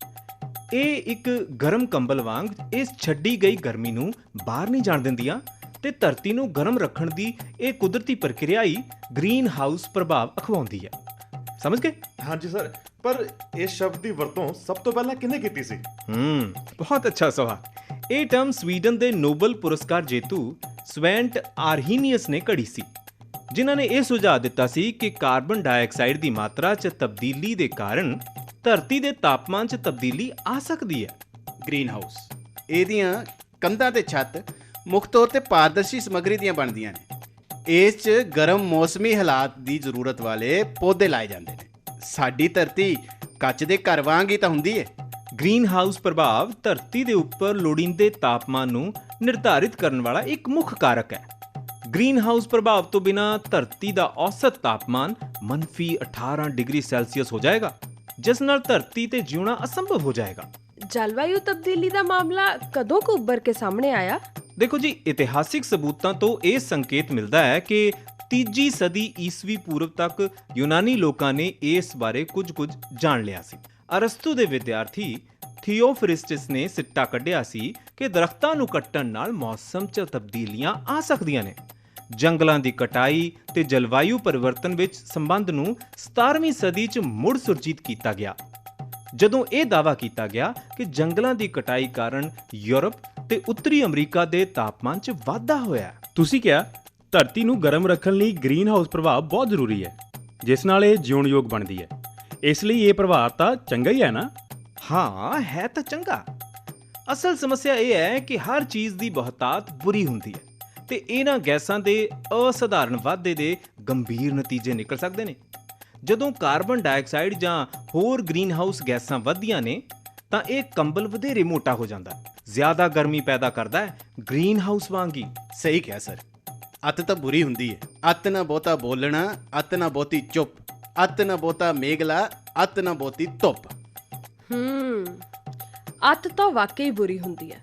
ਇਹ ਇੱਕ ਗਰਮ ਕੰਬਲ ਵਾਂਗ ਇਸ ਛੱਡੀ ਗਈ ਗਰਮੀ ਨੂੰ ਬਾਹਰ ਨਹੀਂ ਜਾਣ ਦਿੰਦੀਆਂ ਤੇ ਧਰਤੀ ਨੂੰ ਗਰਮ ਰੱਖਣ ਦੀ ਇਹ ਕੁਦਰਤੀ ਪ੍ਰਕਿਰਿਆ ਹੀ ਗ੍ਰੀਨ ਹਾਊਸ ਪ੍ਰਭਾਵ ਅਖਵਾਉਂਦੀ ਹੈ। ਸਮਝ ਗਏ? ਹਾਂਜੀ ਸਰ, ਪਰ ਇਸ ਸ਼ਬਦ ਦੀ ਵਰਤੋਂ ਸਭ ਤੋਂ ਪਹਿਲਾਂ ਕਿਹਨੇ ਕੀਤੀ ਸੀ? ਬਹੁਤ ਅੱਛਾ ਸਵਾਲ। ਇਹ ਟਰਮ ਸਵੀਡਨ ਦੇ ਨੋਬਲ ਪੁਰਸਕਾਰ ਜੇਤੂ ਸਵੈਂਟ ਆਰਹੀਨੀਅਸ ਨੇ ਘੜੀ ਸੀ, ਜਿਨ੍ਹਾਂ ਨੇ ਇਹ ਸੁਝਾਅ ਦਿੱਤਾ ਸੀ ਕਿ ਕਾਰਬਨ ਡਾਈਆਕਸਾਈਡ ਦੀ ਮਾਤਰਾ 'ਚ ਤਬਦੀਲੀ ਦੇ ਕਾਰਨ ਧਰਤੀ ਦੇ ਤਾਪਮਾਨ 'ਚ ਤਬਦੀਲੀ ਆ ਸਕਦੀ ਹੈ। ਗ੍ਰੀਨ ਹਾਊਸ ਇਹਦੀਆਂ ਕੰਧਾਂ ਤੇ ਛੱਤ ਮੁੱਖ ਤੌਰ ਤੇ ਪਾਰਦਰਸ਼ੀ ਸਮੱਗਰੀ ਦੀਆਂ ਬਣਦੀਆਂ ਨੇ। ਇਸ 'ਚ ਗਰਮ ਮੌਸਮੀ ਹਾਲਾਤ ਦੀ ਜ਼ਰੂਰਤ ਵਾਲੇ ਪੌਦੇ ਲਾਏ ਜਾਂਦੇ ਨੇ। ਸਾਡੀ ਧਰਤੀ ਕੱਚ ਦੇ ਘਰ ਵਾਂਗ ਹੀ ਤਾਂ ਹੁੰਦੀ ਹੈ। ਗ੍ਰੀਨ ਹਾਊਸ ਪ੍ਰਭਾਵ ਧਰਤੀ ਦੇ ਉੱਪਰ ਲੋੜੀਂਦੇ ਤਾਪਮਾਨ ਨੂੰ ਨਿਰਧਾਰਿਤ ਕਰਨ ਵਾਲਾ ਇੱਕ ਮੁੱਖ ਕਾਰਕ ਹੈ। ਗ੍ਰੀਨ ਹਾਊਸ ਪ੍ਰਭਾਵ ਤੋਂ ਬਿਨਾ ਧਰਤੀ ਦਾ ਔਸਤ ਤਾਪਮਾਨ -18 ਡਿਗਰੀ ਸੈਲਸੀਅਸ ਹੋ ਜਾਏਗਾ, ਜਿਸ ਨਾਲ ਧਰਤੀ ਤੇ ਜਿਉਣਾ ਅਸੰਭਵ ਹੋ ਜਾਏਗਾ। ਜਲਵਾਯੂ ਤਬਦੀਲੀ ਦਾ ਮਾਮਲਾ ਕਦੋਂ ਕੁ ਉੱਭਰ ਕੇ ਸਾਹਮਣੇ ਆਇਆ? ਦੇਖੋ ਜੀ, ਇਤਿਹਾਸਿਕ ਸਬੂਤਾਂ ਤੋਂ ਇਹ ਸੰਕੇਤ ਮਿਲਦਾ ਹੈ ਕਿ 3 ਸਦੀ ਈਸਵੀ ਪੂਰਵ ਤੱਕ ਯੂਨਾਨੀ ਲੋਕਾਂ ਨੇ ਇਸ ਬਾਰੇ ਕੁਝ ਜਾਣ ਲਿਆ ਸੀ। ਅਰਸਤੂ ਦੇ ਵਿਦਿਆਰਥੀ ਥੀਓਫਰਿਸਟਸ ਨੇ ਸਿੱਟਾ ਕੱਢਿਆ ਸੀ ਕਿ ਦਰਖਤਾਂ ਨੂੰ ਕੱਟਣ ਨਾਲ ਮੌਸਮ 'ਚ ਤਬਦੀਲੀਆਂ ਆ ਸਕਦੀਆਂ ਨੇ। ਜੰਗਲਾਂ ਦੀ ਕਟਾਈ ਤੇ ਜਲਵਾਯੂ ਪਰਿਵਰਤਨ ਵਿੱਚ ਸੰਬੰਧ ਨੂੰ 17ਵੀਂ ਸਦੀ 'ਚ ਮੁੜ ਸੁਰਜੀਤ ਕੀਤਾ ਗਿਆ, ਜਦੋਂ ਇਹ ਦਾਅਵਾ ਕੀਤਾ ਗਿਆ ਕਿ ਜੰਗਲਾਂ ਦੀ ਕਟਾਈ ਕਾਰਨ ਯੂਰਪ ਤੇ ਉੱਤਰੀ ਅਮਰੀਕਾ ਦੇ ਤਾਪਮਾਨ 'ਚ ਵਾਧਾ ਹੋਇਆ। ਤੁਸੀਂ ਕਿਹਾ ਧਰਤੀ ਨੂੰ ਗਰਮ ਰੱਖਣ ਲਈ ਗ੍ਰੀਨ ਹਾਊਸ ਪ੍ਰਭਾਵ ਬਹੁਤ ਜ਼ਰੂਰੀ ਹੈ, ਜਿਸ ਨਾਲ ਇਹ ਜਿਉਣਯੋਗ ਬਣਦੀ ਹੈ। ਇਸ ਲਈ ਇਹ ਪ੍ਰਭਾਵ ਤਾਂ ਚੰਗਾ ਹੀ ਹੈ ਨਾ? ਹਾਂ, ਹੈ ਤਾਂ ਚੰਗਾ। ਅਸਲ ਸਮੱਸਿਆ ਇਹ ਹੈ ਕਿ ਹਰ ਚੀਜ਼ ਦੀ ਬਹੁਤਾਤ ਬੁਰੀ ਹੁੰਦੀ ਹੈ ਤੇ ਇਹਨਾਂ ਗੈਸਾਂ ਦੇ ਅਸਧਾਰਨ ਵਾਧੇ ਦੇ ਗੰਭੀਰ ਨਤੀਜੇ ਨਿਕਲ ਸਕਦੇ ਨੇ। ਜਦੋਂ ਕਾਰਬਨ ਡਾਈਆਕਸਾਈਡ ਜਾਂ ਹੋਰ ਗ੍ਰੀਨ ਹਾਊਸ ਗੈਸਾਂ ਵੱਧਦੀਆਂ ਨੇ ਤਾਂ ਇਹ ਕੰਬਲ ਵਧੇਰੇ ਮੋਟਾ ਹੋ ਜਾਂਦਾ, ਜ਼ਿਆਦਾ ਗਰਮੀ ਪੈਦਾ ਕਰਦਾ ਹੈ, ਗ੍ਰੀਨ ਹਾਊਸ ਵਾਂਗ ਹੀ। ਸਹੀ ਕਿਹਾ ਸਰ। ਅੱਤ ਤਾਂ ਬੁਰੀ ਹੁੰਦੀ ਹੈ। ਅੱਤ ਨਾ ਬਹੁਤਾ ਬੋਲਣਾ, ਅੱਤ ਨਾ ਬਹੁਤੀ ਚੁੱਪ, ਅੱਤ ਨਾ ਬਹੁਤਾ ਮੇਘਲਾ, ਅੱਤ ਨਾ ਬਹੁਤੀ ਧੁੱਪ। ਅੱਤ ਤਾਂ ਵਾਕਈ ਬੁਰੀ ਹੁੰਦੀ ਹੈ।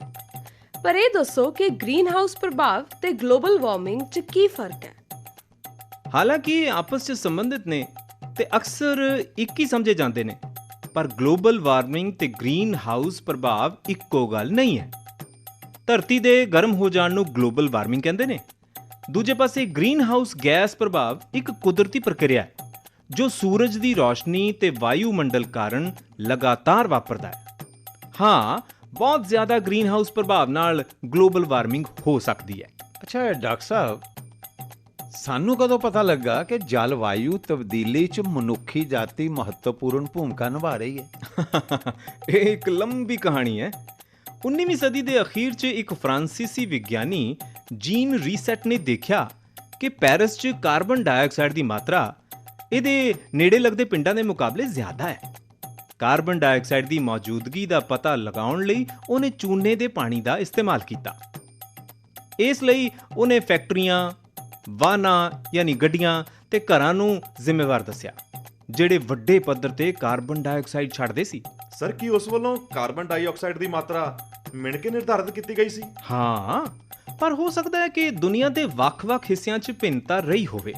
ਪਰ ਇਹ ਦੱਸੋ ਕਿ ਗ੍ਰੀਨ ਹਾਊਸ ਪ੍ਰਭਾਵ ਤੇ ਗਲੋਬਲ ਵਾਰਮਿੰਗ 'ਚ ਕੀ ਫਰਕ ਹੈ? ਹਾਲਾਂਕਿ ਇਹ ਆਪਸ 'ਚ ਸੰਬੰਧਿਤ ਨੇ ਤੇ ਅਕਸਰ ਇੱਕ ਹੀ ਸਮਝੇ ਜਾਂਦੇ ਨੇ, ਪਰ ਗਲੋਬਲ ਵਾਰਮਿੰਗ ਤੇ ਗ੍ਰੀਨ ਹਾਊਸ ਪ੍ਰਭਾਵ ਇੱਕੋ ਗੱਲ ਨਹੀਂ ਹੈ। ਧਰਤੀ ਦੇ ਗਰਮ ਹੋ ਜਾਣ ਨੂੰ ਗਲੋਬਲ ਵਾਰਮਿੰਗ ਕਹਿੰਦੇ ਨੇ। ਦੂਜੇ ਪਾਸੇ ਗ੍ਰੀਨ ਹਾਊਸ ਗੈਸ ਪ੍ਰਭਾਵ ਇੱਕ ਕੁਦਰਤੀ ਪ੍ਰਕਿਰਿਆ ਹੈ ਜੋ ਸੂਰਜ ਦੀ ਰੌਸ਼ਨੀ ਤੇ ਵਾਯੂਮੰਡਲ ਕਾਰਨ ਲਗਾਤਾਰ ਵਾਪਰਦਾ ਹੈ। ਹਾਂ, ਬਹੁਤ ਜ਼ਿਆਦਾ ਗ੍ਰੀਨ ਹਾਊਸ ਪ੍ਰਭਾਵ ਨਾਲ ਗਲੋਬਲ ਵਾਰਮਿੰਗ ਹੋ ਸਕਦੀ ਹੈ। ਅੱਛਾ ਡਾਕਟਰ ਸਾਹਿਬ, ਸਾਨੂੰ ਕਦੋਂ ਪਤਾ ਲੱਗਾ ਕਿ ਜਲਵਾਯੂ ਤਬਦੀਲੀ 'ਚ ਮਨੁੱਖੀ ਜਾਤੀ ਮਹੱਤਵਪੂਰਨ ਭੂਮਿਕਾ ਨਿਭਾ ਰਹੀ ਹੈ? ਇਹ ਇੱਕ ਲੰਬੀ ਕਹਾਣੀ ਹੈ। 19ਵੀਂ ਸਦੀ ਦੇ ਅਖੀਰ 'ਚ ਇੱਕ ਫਰਾਂਸੀਸੀ ਵਿਗਿਆਨੀ ਜੀਨ ਰੀਸੈਟ ਨੇ ਦੇਖਿਆ ਕਿ ਪੈਰਿਸ 'ਚ ਕਾਰਬਨ ਡਾਈਆਕਸਾਈਡ ਦੀ ਮਾਤਰਾ ਇਹਦੇ ਨੇੜੇ ਲੱਗਦੇ ਪਿੰਡਾਂ ਦੇ ਮੁਕਾਬਲੇ ਜ਼ਿਆਦਾ ਹੈ। ਕਾਰਬਨ ਡਾਈਆਕਸਾਈਡ ਦੀ ਮੌਜੂਦਗੀ ਦਾ ਪਤਾ ਲਗਾਉਣ ਲਈ ਉਹਨੇ ਚੂਨੇ ਦੇ ਪਾਣੀ ਦਾ ਇਸਤੇਮਾਲ ਕੀਤਾ। ਇਸ ਲਈ ਉਹਨੇ ਫੈਕਟਰੀਆਂ, ਵਾਹਨਾਂ ਯਾਨੀ ਗੱਡੀਆਂ ਤੇ ਘਰਾਂ ਨੂੰ ਜ਼ਿੰਮੇਵਾਰ ਦੱਸਿਆ ਜਿਹੜੇ ਵੱਡੇ ਪੱਧਰ ਤੇ ਕਾਰਬਨ ਡਾਈਆਕਸਾਈਡ ਛੱਡਦੇ ਸੀ। ਸਰ, ਕੀ ਉਸ ਵੱਲੋਂ ਕਾਰਬਨ ਡਾਈਆਕਸਾਈਡ ਦੀ ਮਾਤਰਾ ਮਿਣ ਕੇ ਨਿਰਧਾਰਿਤ ਕੀਤੀ ਗਈ ਸੀ? ਹਾਂ, ਪਰ ਹੋ ਸਕਦਾ ਹੈ ਕਿ ਦੁਨੀਆ ਦੇ ਵੱਖ-ਵੱਖ ਹਿੱਸਿਆਂ 'ਚ ਭਿੰਨਤਾ ਰਹੀ ਹੋਵੇ।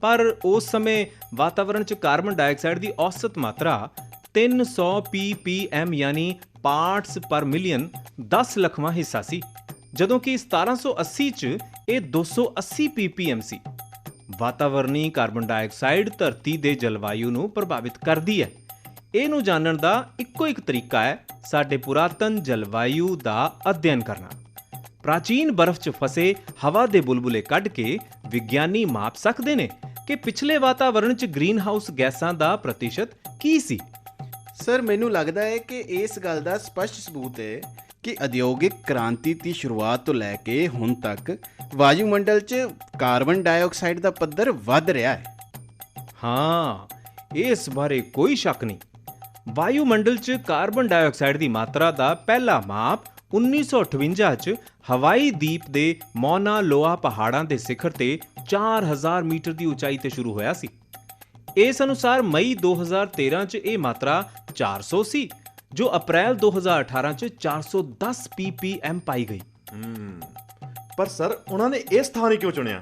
ਪਰ ਉਸ ਸਮੇਂ ਵਾਤਾਵਰਣ 'ਚ ਕਾਰਬਨ ਡਾਈਆਕਸਾਈਡ ਦੀ ਔਸਤ ਮਾਤਰਾ 300 ppm ਯਾਨੀ ਪਾਰਟਸ ਪਰ ਮਿਲੀਅਨ 10 ਲੱਖਵਾਂ ਹਿੱਸਾ ਸੀ, ਜਦੋਂ ਕਿ 1780 'ਚ ਇਹ 280 ppm ਸੀ। ਵਾਤਾਵਰਣੀ ਕਾਰਬਨ ਡਾਈਆਕਸਾਈਡ ਧਰਤੀ ਦੇ ਜਲਵਾਯੂ ਨੂੰ ਪ੍ਰਭਾਵਿਤ ਕਰਦੀ ਹੈ। ਇਹਨੂੰ ਜਾਣਨ ਦਾ ਇੱਕੋ ਇੱਕ ਤਰੀਕਾ ਹੈ ਸਾਡੇ ਪੁਰਾਤਨ ਜਲਵਾਯੂ ਦਾ ਅਧਿਐਨ ਕਰਨਾ। ਪ੍ਰਾਚੀਨ ਬਰਫ਼ 'ਚ ਫਸੇ ਹਵਾ ਦੇ ਬੁਲਬੁਲੇ ਕੱਢ ਕੇ ਵਿਗਿਆਨੀ ਮਾਪ ਸਕਦੇ ਨੇ ਕਿ ਪਿਛਲੇ ਵਾਤਾਵਰਣ 'ਚ ਗ੍ਰੀਨ ਹਾਊਸ ਗੈਸਾਂ ਦਾ ਪ੍ਰਤੀਸ਼ਤ ਕੀ ਸੀ। ਸਰ, ਮੈਨੂੰ ਲੱਗਦਾ ਹੈ ਕਿ ਇਸ ਗੱਲ ਦਾ ਸਪਸ਼ਟ ਸਬੂਤ ਹੈ ਕਿ ਉਦਯੋਗਿਕ ਕ੍ਰਾਂਤੀ ਦੀ ਸ਼ੁਰੂਆਤ ਤੋਂ ਲੈ ਕੇ ਹੁਣ ਤੱਕ ਵਾਯੂਮੰਡਲ 'ਚ ਕਾਰਬਨ ਡਾਈਆਕਸਾਈਡ ਦਾ ਪੱਧਰ ਵੱਧ ਰਿਹਾ ਹੈ। ਹਾਂ, ਇਸ ਬਾਰੇ ਕੋਈ ਸ਼ੱਕ ਨਹੀਂ। ਵਾਯੂਮੰਡਲ 'ਚ ਕਾਰਬਨ ਡਾਈਆਕਸਾਈਡ ਦੀ ਮਾਤਰਾ ਦਾ ਪਹਿਲਾ ਮਾਪ 1958 'ਚ ਹਵਾਈ ਦੀਪ ਦੇ ਮੌਨਾ ਲੋਆ ਪਹਾੜਾਂ ਦੇ ਸਿਖਰ ਤੇ 4000 ਮੀਟਰ ਦੀ ਉਚਾਈ ਤੇ ਸ਼ੁਰੂ ਹੋਇਆ ਸੀ। ਇਸ ਅਨੁਸਾਰ ਮਈ 2013 'ਚ ਇਹ ਮਾਤਰਾ 400 ਸੀ, ਜੋ ਅਪ੍ਰੈਲ 2018 'ਚ 410 ppm ਪਾਈ ਗਈ। ਪਰ ਸਰ, ਉਹਨਾਂ ਨੇ ਇਹ ਸਥਾਨ ਹੀ ਕਿਉਂ ਚੁਣਿਆ?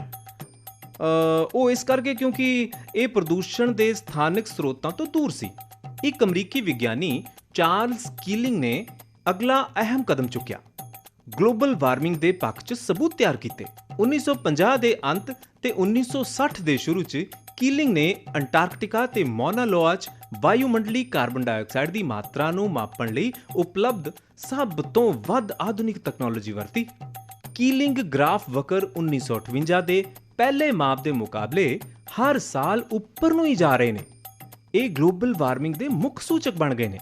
ਉਹ ਇਸ ਕਰਕੇ ਕਿਉਂਕਿ ਇਹ ਪ੍ਰਦੂਸ਼ਣ ਦੇ ਸਥਾਨਕ ਸਰੋਤਾਂ ਤੋਂ ਦੂਰ ਸੀ। ਇੱਕ ਅਮਰੀਕੀ ਵਿਗਿਆਨੀ ਚਾਰਲਸ ਕੀਲਿੰਗ ਨੇ ਅਗਲਾ ਅਹਿਮ ਕਦਮ ਚੁੱਕਿਆ। ਗਲੋਬਲ ਵਾਰਮਿੰਗ ਦੇ ਪੱਖ 'ਚ ਸਬੂਤ ਤਿਆਰ ਕੀਤੇ। 1950 ਦੇ ਅੰਤ ਤੇ 1960 ਦੇ ਸ਼ੁਰੂ 'ਚ ਕੀਲਿੰਗ ਨੇ ਅੰਟਾਰਕਟਿਕਾ ਤੇ ਮੌਨਾ ਲੋਆ 'ਚ ਵਾਯੂਮੰਡਲੀ ਕਾਰਬਨ ਡਾਈਆਕਸਾਈਡ ਦੀ ਮਾਤਰਾ ਨੂੰ ਮਾਪਣ ਲਈ ਉਪਲਬਧ ਸਭ ਤੋਂ ਵੱਧ ਆਧੁਨਿਕ ਤਕਨਾਲੋਜੀ ਵਰਤੀ। ਕੀਲਿੰਗ ਗ੍ਰਾਫ ਵਕਰ 1958 ਦੇ ਪਹਿਲੇ ਮਾਪ ਦੇ ਮੁਕਾਬਲੇ ਹਰ ਸਾਲ ਉੱਪਰ ਨੂੰ ਹੀ ਜਾ ਰਹੇ ਨੇ। ਇਹ ਗਲੋਬਲ ਵਾਰਮਿੰਗ ਦੇ ਮੁੱਖ ਸੂਚਕ ਬਣ ਗਏ ਨੇ।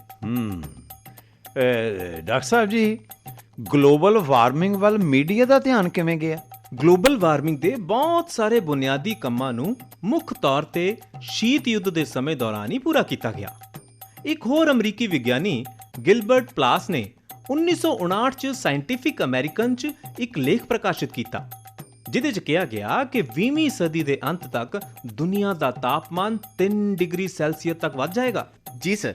Doctor Sahib ji, global warming ਵੱਲ ਮੀਡੀਆ ਦਾ ਧਿਆਨ ਕਿਵੇਂ ਗਿਆ? ਗਲੋਬਲ ਵਾਰਮਿੰਗ ਦੇ ਬਹੁਤ ਸਾਰੇ ਬੁਨਿਆਦੀ ਕੰਮਾਂ ਨੂੰ ਮੁੱਖ ਤੌਰ ਤੇ ਸ਼ੀਤ ਯੁੱਧ ਦੇ ਸਮੇਂ ਦੌਰਾਨ ਹੀ ਪੂਰਾ ਕੀਤਾ ਗਿਆ। ਇੱਕ ਹੋਰ ਅਮਰੀਕੀ ਵਿਗਿਆਨੀ ਗਿਲਬਰਟ ਪਲਾਸ ਨੇ 1959 'ਚ ਸਾਇੰਟਿਫਿਕ ਅਮਰੀਕਨ 'ਚ ਇੱਕ ਲੇਖ ਪ੍ਰਕਾਸ਼ਿਤ ਕੀਤਾ ਜਿਹਦੇ 'ਚ ਕਿਹਾ ਗਿਆ ਕਿ 20ਵੀਂ ਸਦੀ ਦੇ ਅੰਤ ਤੱਕ ਦੁਨੀਆ ਦਾ ਤਾਪਮਾਨ 3 ਡਿਗਰੀ ਸੈਲਸੀਅਸ ਤੱਕ ਵੱਧ ਜਾਏਗਾ। ਜੀ ਸਰ,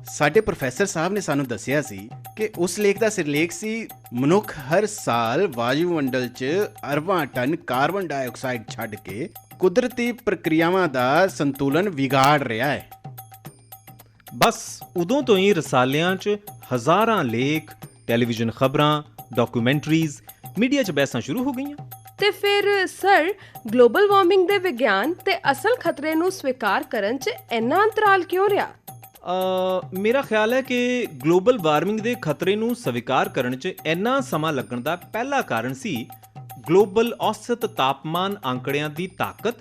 ਸਾਡੇ ਪ੍ਰੋਫੈਸਰ ਸਾਹਿਬ ਨੇ ਸਾਨੂੰ ਦੱਸਿਆ ਸੀ ਕਿ ਉਸ ਲੇਖ ਦਾ ਸਿਰਲੇਖ ਸੀ ਮਨੁੱਖ ਹਰ ਸਾਲ ਵਾਯੂਮੰਡਲ 'ਚ ਅਰਬਾਂ ਟਨ ਕਾਰਬਨ ਡਾਈਆਕਸਾਈਡ ਛੱਡ ਕੇ ਕੁਦਰਤੀ ਪ੍ਰਕਿਰਿਆਵਾਂ ਦਾ ਸੰਤੁਲਨ ਵਿਗਾੜ ਰਿਹਾ ਹੈ। ਬਸ ਉਦੋਂ ਤੋਂ ਹੀ ਰਸਾਲਿਆਂ 'ਚ ਹਜ਼ਾਰਾਂ ਲੇਖ, ਟੈਲੀਵਿਜ਼ਨ ਖਬਰਾਂ, ਡਾਕੂਮੈਂਟਰੀਜ਼, ਮੀਡੀਆ 'ਚ ਬਹਿਸਾਂ ਸ਼ੁਰੂ ਹੋ ਗਈਆਂ। ਤੇ ਫਿਰ ਸਰ, ਗਲੋਬਲ ਵਾਰਮਿੰਗ ਦੇ ਵਿਗਿਆਨ ਤੇ ਅਸਲ ਖਤਰੇ ਨੂੰ ਸਵੀਕਾਰ ਕਰਨ 'ਚ ਇੰਨਾ ਅੰਤਰਾਲ ਕਿਉਂ ਰਿਹਾ? ਮੇਰਾ ਖਿਆਲ ਹੈ ਕਿ ਗਲੋਬਲ ਵਾਰਮਿੰਗ ਦੇ ਖਤਰੇ ਨੂੰ ਸਵੀਕਾਰ ਕਰਨ 'ਚ ਇੰਨਾ ਸਮਾਂ ਲੱਗਣ ਦਾ ਪਹਿਲਾ ਕਾਰਨ ਸੀ ਗਲੋਬਲ ਔਸਤ ਤਾਪਮਾਨ ਆંકੜਿਆਂ ਦੀ ਤਾਕਤ,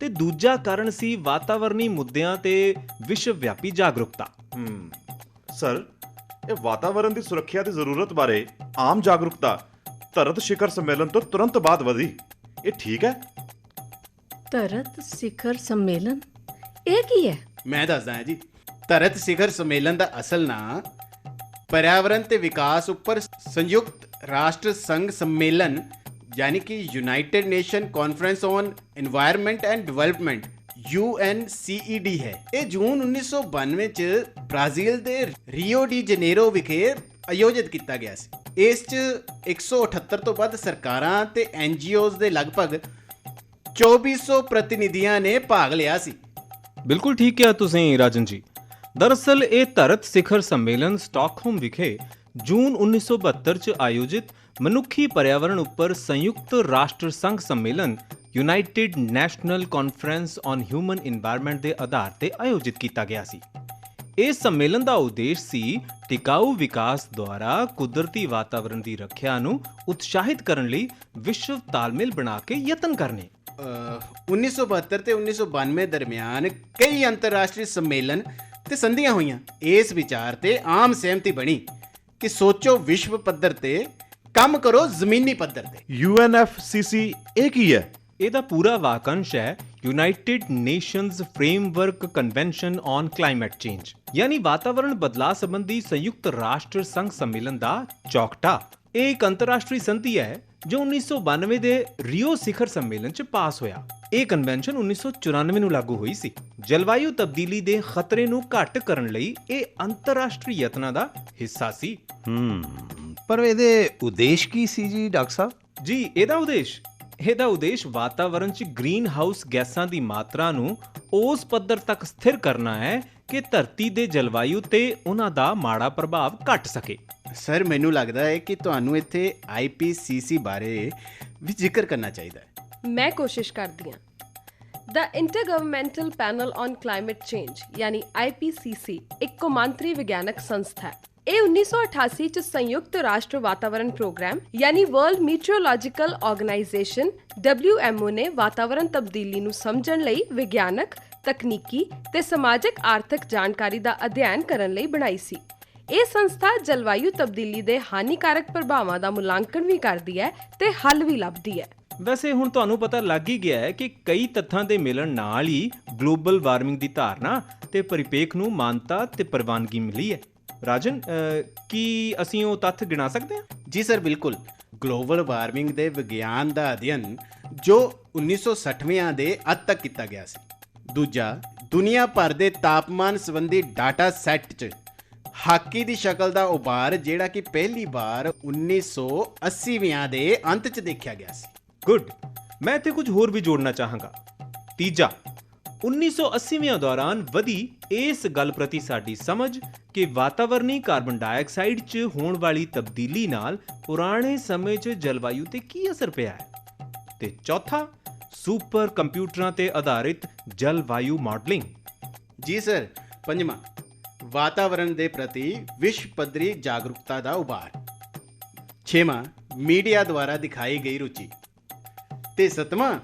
ਤੇ ਦੂਜਾ ਕਾਰਨ ਸੀ ਵਾਤਾਵਰਣੀ ਮੁੱਦਿਆਂ ਤੇ ਵਿਸ਼ਵ ਵਿਆਪੀ ਜਾਗਰੂਕਤਾ। ਸਰ, ਇਹ ਵਾਤਾਵਰਣ ਦੀ ਸੁਰੱਖਿਆ ਦੀ ਜ਼ਰੂਰਤ ਬਾਰੇ ਆਮ ਜਾਗਰੂਕਤਾ ਧਰਤ ਸਿਖਰ ਸੰਮੇਲਨ ਤੋਂ ਤੁਰੰਤ ਬਾਅਦ ਵਧੀ। ਇਹ ਠੀਕ ਹੈ? ਧਰਤ ਸਿਖਰ ਸੰਮੇਲਨ ਇਹ ਕੀ ਹੈ? ਮੈਂ ਦੱਸਦਾ ਹਾਂ ਜੀ। ਧਰਤ ਸਿਖਰ ਸੰਮੇਲਨ ਦਾ ਅਸਲ ਨਾਂ पर्यावरण ਤੇ ਵਿਕਾਸ ਉੱਪਰ ਸੰਯੁਕਤ ਰਾਸ਼ਟਰ ਸੰਘ ਸੰਮੇਲਨ यानी कि United nation conference on environment and development UNCED है। ਇਹ ਜੂਨ 1992 ਚ ਬ੍ਰਾਜ਼ੀਲ ਦੇ ਰੀਓ ਡੀ ਜਨੇਰੋ ਵਿਖੇ ਆਯੋਜਿਤ ਕੀਤਾ ਗਿਆ ਸੀ। ਇਸ ਚ 178 ਤੋਂ ਵੱਧ ਸਰਕਾਰਾਂ ਤੇ NGOs ਦੇ ਲਗਭਗ 2400 ਪ੍ਰਤੀਨਿਧੀਆਂ ਨੇ ਭਾਗ ਲਿਆ ਸੀ। ਬਿਲਕੁਲ ਠੀਕ ਕਿਹਾ ਤੁਸੀਂ ਰਾਜਨ ਜੀ। ਦਰਅਸਲ ਇਹ ਧਰਤ ਸਿਖਰ ਸੰਮੇਲਨ ਸਟਾਕਹੋਮ ਵਿਖੇ ਜੂਨ 1972 ਚ ਆਯੋਜਿਤ ਮਨੁੱਖੀ ਪਰਿਆਵਰਣ ਉੱਪਰ ਸੰਯੁਕਤ ਰਾਸ਼ਟਰ ਸੰਘ ਸੰਮੇਲਨ United national conference on human environment ਦੇ ਆਧਾਰ ਤੇ ਆਯੋਜਿਤ ਕੀਤਾ ਗਿਆ ਸੀ। ਇਸ ਸੰਮੇਲਨ ਦਾ ਉਦੇਸ਼ ਸੀ ਟਿਕਾਊ ਵਿਕਾਸ ਦੁਆਰਾ ਕੁਦਰਤੀ ਵਾਤਾਵਰਣ ਦੀ ਰੱਖਿਆ ਨੂੰ ਉਤਸ਼ਾਹਿਤ ਕਰਨ ਲਈ ਵਿਸ਼ਵ ਤਾਲਮੇਲ ਬਣਾ ਕੇ ਯਤਨ ਕਰਨੇ। 1972 ਤੇ 1992 ਦਰਮਿਆਨ ਕਈ ਅੰਤਰਰਾਸ਼ਟਰੀ ਸੰਮੇਲਨ ਤੇ ਸੰਧੀਆਂ ਹੋਈਆਂ। ਇਸ ਵਿਚਾਰ ਤੇ ਆਮ ਸਹਿਮਤੀ ਬਣੀ ਕਿ ਸੋਚੋ ਵਿਸ਼ਵ ਪੱਧਰ ਤੇ, ਕੰਮ ਕਰੋ ਜ਼ਮੀਨੀ ਪੱਧਰ ਤੇ। UNFCCC ਇਹ ਕੀ ਹੈ? ਇਹਦਾ ਪੂਰਾ ਵਾਕੰਸ਼ ਹੈ United nations framework convention on climate change, ਯਾਨੀ ਵਾਤਾਵਰਣ ਬਦਲਾਅ ਸੰਬੰਧੀ ਸੰਯੁਕਤ ਰਾਸ਼ਟਰ ਸੰਘ ਸੰਮੇਲਨ ਦਾ ਚੌਕਟਾ। ਇਹ ਇੱਕ ਅੰਤਰਰਾਸ਼ਟਰੀ ਸੰਧੀ ਹੈ ਜੋ 1992 ਦੇ ਰੀਓ ਸਿਖਰ ਸੰਮੇਲਨ 'ਚ ਪਾਸ ਹੋਇਆ। ਇਹ ਕਨਵੈਨਸ਼ਨ 1994 ਨੂੰ ਲਾਗੂ ਹੋਈ ਸੀ। ਜਲਵਾਯੂ ਤਬਦੀਲੀ ਦੇ ਖਤਰੇ ਨੂੰ ਘੱਟ ਕਰਨ ਲਈ ਇਹ ਅੰਤਰਰਾਸ਼ਟਰੀ ਯਤਨਾਂ ਦਾ ਹਿੱਸਾ ਸੀ। ਪਰ ਇਹਦੇ ਉਦੇਸ਼ ਕੀ ਸੀ ਜੀ ਡਾਕਟਰ ਸਾਹਿਬ? ਜੀ, ਇਹਦਾ ਉਦੇਸ਼ ਵਾਤਾਵਰਣ 'ਚ ਗ੍ਰੀਨ ਹਾਊਸ ਗੈਸਾਂ ਦੀ ਮਾਤਰਾ ਨੂੰ ਉਸ ਪੱਧਰ ਤੱਕ ਸਥਿਰ ਕਰਨਾ ਹੈ ਕਿ ਧਰਤੀ ਦੇ ਜਲਵਾਯੂ ਤੇ ਉਹਨਾਂ ਦਾ ਮਾੜਾ ਪ੍ਰਭਾਵ ਘਟ ਸਕੇ। ਸਰ, ਮੈਨੂੰ ਲੱਗਦਾ ਹੈ ਕਿ ਤੁਹਾਨੂੰ ਇੱਥੇ IPCC ਬਾਰੇ ਵੀ ਜ਼ਿਕਰ ਕਰਨਾ ਚਾਹੀਦਾ ਹੈ। ਮੈਂ ਕੋਸ਼ਿਸ਼ ਕਰਦੀ ਹਾਂ। ਦ ਇੰਟਰਗਵਰਨਮੈਂਟਲ ਪੈਨਲ ਔਨ ਕਲਾਈਮੇਟ ਚੇਂਜ ਯਾਨੀ IPCC ਇੱਕ ਕੌਮਾਂਤਰੀ ਵਿਗਿਆਨਕ ਸੰਸਥਾ ਹੈ। ਇਹ 1988 ਚ ਸੰਯੁਕਤ ਰਾਸ਼ਟਰ ਵਾਤਾਵਰਣ ਪ੍ਰੋਗਰਾਮ ਯਾਨੀ ਵਰਲਡ ਮੀਟੀਓਰੋਲੋਜੀਕਲ ਆਰਗੇਨਾਈਜੇਸ਼ਨ WMO ਨੇ ਵਾਤਾਵਰਣ ਤਬਦੀਲੀ ਨੂੰ ਸਮਝਣ ਲਈ ਵਿਗਿਆਨਕ, ਤਕਨੀਕੀ ਤੇ ਸਮਾਜਿਕ ਆਰਥਿਕ ਜਾਣਕਾਰੀ ਦਾ ਅਧਿਐਨ ਕਰਨ ਲਈ ਬਣਾਈ ਸੀ। ਇਹ ਸੰਸਥਾ ਜਲਵਾਯੂ ਤਬਦੀਲੀ ਦੇ ਹਾਨੀਕਾਰਕ ਪ੍ਰਭਾਵਾਂ ਦਾ ਮੁਲਾਂਕਣ ਵੀ ਕਰਦੀ ਹੈ ਤੇ ਹੱਲ ਵੀ ਲੱਭਦੀ ਹੈ। ਵੈਸੇ ਹੁਣ ਤੁਹਾਨੂੰ ਪਤਾ ਲੱਗ ਹੀ ਗਿਆ ਹੈ ਕਿ ਕਈ ਤੱਥਾਂ ਦੇ ਮਿਲਣ ਨਾਲ ਹੀ ਗਲੋਬਲ ਵਾਰਮਿੰਗ ਦੀ ਧਾਰਨਾ ਤੇ ਪਰਿਪੇਖ ਨੂੰ ਮਾਨਤਾ ਤੇ ਪ੍ਰਵਾਨਗੀ ਮਿਲੀ ਹੈ। ਰਾਜਨ, ਕੀ ਅਸੀਂ ਉਹ ਤੱਥ ਗਿਣਾ ਸਕਦੇ ਹਾਂ? ਜੀ ਸਰ, ਬਿਲਕੁਲ। ਗਲੋਬਲ ਵਾਰਮਿੰਗ ਦੇ ਵਿਗਿਆਨ ਦਾ ਅਧਿਐਨ ਜੋ 1960ਵਿਆਂ ਦੇ ਅੱਧ ਤੱਕ ਕੀਤਾ ਗਿਆ ਸੀ। ਦੂਜਾ, ਦੁਨੀਆ ਭਰ ਦੇ ਤਾਪਮਾਨ ਸੰਬੰਧੀ ਡਾਟਾ ਸੈੱਟ 'ਚ ਹਾਕੀ ਦੀ ਸ਼ਕਲ ਦਾ ਉਭਾਰ ਜਿਹੜਾ ਕਿ ਪਹਿਲੀ ਵਾਰ 1980ਵਿਆਂ ਦੇ ਅੰਤ 'ਚ ਦੇਖਿਆ ਗਿਆ ਸੀ। ਗੁੱਡ। ਮੈਂ ਇੱਥੇ ਕੁਝ ਹੋਰ ਵੀ ਜੋੜਨਾ ਚਾਹਾਂਗਾ। ਤੀਜਾ, 1980ਵਿਆਂ ਦੌਰਾਨ ਵਧੀ ਇਸ ਗੱਲ ਪ੍ਰਤੀ ਸਾਡੀ ਸਮਝ ਕਿ ਵਾਤਾਵਰਣੀ ਕਾਰਬਨ ਡਾਈਆਕਸਾਈਡ 'ਚ ਹੋਣ ਵਾਲੀ ਤਬਦੀਲੀ ਨਾਲ ਪੁਰਾਣੇ ਸਮੇਂ 'ਚ ਜਲਵਾਯੂ ਤੇ ਕੀ ਅਸਰ ਪਿਆ ਹੈ। ਤੇ ਚੌਥਾ, ਸੁਪਰ ਕੰਪਿਊਟਰਾਂ ਤੇ ਆਧਾਰਿਤ ਜਲਵਾਯੂ ਮਾਡਲਿੰਗ। ਜੀ ਸਰ। ਪੰਜਵਾਂ, ਵਾਤਾਵਰਣ ਦੇ ਪ੍ਰਤੀ ਵਿਸ਼ਵ ਪੱਧਰੀ ਜਾਗਰੂਕਤਾ ਦਾ ਉਭਾਰ। ਛੇਵਾਂ, ਮੀਡੀਆ ਦੁਆਰਾ ਦਿਖਾਈ ਗਈ ਰੁਚੀ। ਤੇ ਸੱਤਵਾਂ,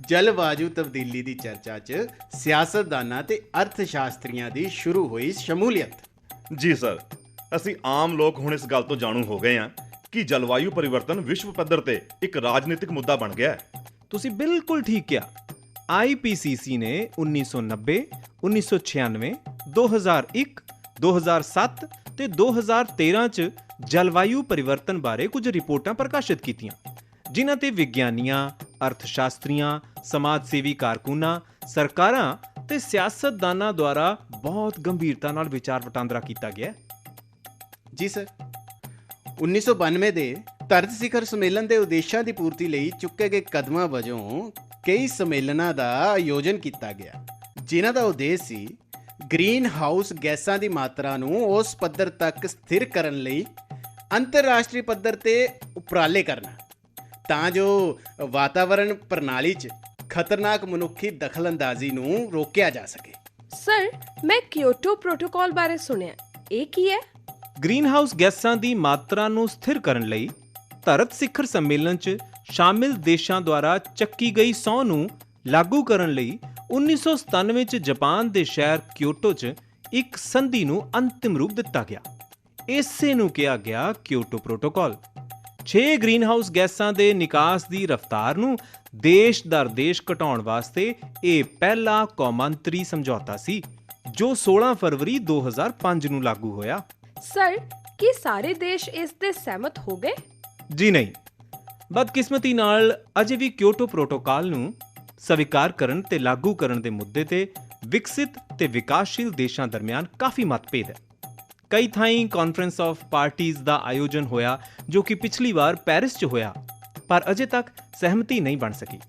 ਜਲਵਾਯੂ ਤਬਦੀਲੀ ਦੀ ਚਰਚਾ 'ਚ ਸਿਆਸਤਦਾਨਾਂ ਤੇ ਅਰਥਸ਼ਾਸਤਰੀਆਂ ਦੀ ਸ਼ੁਰੂ ਹੋਈ ਸ਼ਮੂਲੀਅਤ। ਜੀ ਸਰ, ਅਸੀਂ ਆਮ ਲੋਕ ਹੁਣ ਇਸ ਗੱਲ ਤੋਂ ਜਾਣੂ ਹੋ ਗਏ ਹਾਂ ਕਿ ਜਲਵਾਯੂ ਪਰਿਵਰਤਨ ਵਿਸ਼ਵ ਪੱਧਰ ਤੇ ਇੱਕ ਰਾਜਨੀਤਿਕ ਮੁੱਦਾ ਬਣ ਗਿਆ ਹੈ। ਤੁਸੀਂ ਬਿਲਕੁਲ ਠੀਕ ਕਿਹਾ। IPCC ਨੇ 1990, 1996, 2001, 2007 ਤੇ 2013 ਚ ਜਲਵਾਯੂ ਪਰਿਵਰਤਨ ਬਾਰੇ ਕੁਝ ਰਿਪੋਰਟਾਂ ਪ੍ਰਕਾਸ਼ਿਤ ਕੀਤੀਆਂ, ਜਿਨ੍ਹਾਂ ਤੇ ਵਿਗਿਆਨੀਆਂ, ਅਰਥਸ਼ਾਸਤਰੀਆਂ, ਸਮਾਜ ਸੇਵੀ ਕਾਰਕੁਨਾਂ, ਸਰਕਾਰਾਂ ਤੇ ਸਿਆਸਤਦਾਨਾਂ ਦੁਆਰਾ ਬਹੁਤ ਗੰਭੀਰਤਾ ਨਾਲ ਵਿਚਾਰ ਵਟਾਂਦਰਾ ਕੀਤਾ ਗਿਆ। ਜੀ ਸਰ, 1992 ਦੇ ਧਰਤ ਸਿਖਰ ਸੰਮੇਲਨ ਦੇ ਉਦੇਸ਼ਾਂ ਦੀ ਪੂਰਤੀ ਲਈ ਚੁੱਕੇ ਗਏ ਕਦਮਾਂ ਵਜੋਂ ਕਈ ਸੰਮੇਲਨਾਂ ਦਾ ਆਯੋਜਨ ਕੀਤਾ ਗਿਆ, ਜਿਨ੍ਹਾਂ ਦਾ ਉਦੇਸ਼ ਸੀ ਗ੍ਰੀਨ ਹਾਊਸ ਗੈਸਾਂ ਦੀ ਮਾਤਰਾ ਨੂੰ ਉਸ ਪੱਧਰ ਤੱਕ ਸਥਿਰ ਕਰਨ ਲਈ ਅੰਤਰਰਾਸ਼ਟਰੀ ਪੱਧਰ ਤੇ ਉਪਰਾਲੇ ਕਰਨਾ, ਤਾਂ ਜੋ ਵਾਤਾਵਰਣ ਪ੍ਰਣਾਲੀ 'ਚ ਖਤਰਨਾਕ ਮਨੁੱਖੀ ਦਖਲਅੰਦਾਜ਼ੀ ਨੂੰ ਰੋਕਿਆ ਜਾ ਸਕੇ। ਸਰ, ਮੈਂ ਕਿਓਟੋ ਪ੍ਰੋਟੋਕਾਲ ਬਾਰੇ ਸੁਣਿਆ, ਇਹ ਕੀ ਹੈ? ਗ੍ਰੀਨਹਾਊਸ ਗੈਸਾਂ ਦੀ ਮਾਤਰਾ ਨੂੰ ਸਥਿਰ ਕਰਨ ਲਈ ਧਰਤ ਸਿਖਰ ਸੰਮੇਲਨ 'ਚ ਸ਼ਾਮਿਲ ਦੇਸ਼ਾਂ ਦੁਆਰਾ ਚੱਕੀ ਗਈ ਸਹੁੰ ਨੂੰ ਲਾਗੂ ਕਰਨ ਲਈ 1997 'ਚ ਜਾਪਾਨ ਦੇ ਸ਼ਹਿਰ ਕਿਓਟੋ 'ਚ ਇੱਕ ਸੰਧੀ ਨੂੰ ਅੰਤਿਮ ਰੂਪ ਦਿੱਤਾ ਗਿਆ। ਇਸੇ ਨੂੰ ਕਿਹਾ ਗਿਆ ਕਿਓਟੋ ਪ੍ਰੋਟੋਕਾਲ। 6 ਗ੍ਰੀਨਹਾਊਸ ਗੈਸਾਂ ਦੇ ਨਿਕਾਸ ਦੀ ਰਫ਼ਤਾਰ ਨੂੰ ਦੇਸ਼ ਦਰ ਦੇਸ਼ ਘਟਾਉਣ ਵਾਸਤੇ ਇਹ ਪਹਿਲਾ ਕੌਮਾਂਤਰੀ ਸਮਝੌਤਾ ਸੀ, ਜੋ 16 ਫਰਵਰੀ 2005 ਨੂੰ ਲਾਗੂ ਹੋਇਆ। ਸਰ, ਕੀ ਸਾਰੇ ਦੇਸ਼ ਇਸ ਦੇ ਸਹਿਮਤ ਹੋ ਗਏ? ਜੀ ਨਹੀਂ, ਬਦਕਿਸਮਤੀ ਨਾਲ ਅਜੇ ਵੀ ਕਿਓਟੋ ਪ੍ਰੋਟੋਕਾਲ ਨੂੰ ਸਵੀਕਾਰ ਕਰਨ ਤੇ ਲਾਗੂ ਕਰਨ ਦੇ ਮੁੱਦੇ ਤੇ ਵਿਕਸਿਤ ਤੇ ਵਿਕਾਸਸ਼ੀਲ ਦੇਸ਼ਾਂ ਦਰਮਿਆਨ ਕਾਫੀ ਮਤਭੇਦ ਹੈ। ਕਈ ਥਾਈਂ ਕਾਨਫਰੰਸ ਆਫ ਪਾਰਟੀਜ਼ ਦਾ ਆਯੋਜਨ ਹੋਇਆ, ਜੋ ਕਿ ਪਿਛਲੀ ਵਾਰ ਪੈਰਿਸ 'ਚ ਹੋਇਆ, ਪਰ ਅਜੇ ਤੱਕ ਸਹਿਮਤੀ ਨਹੀਂ ਬਣ ਸਕੀ।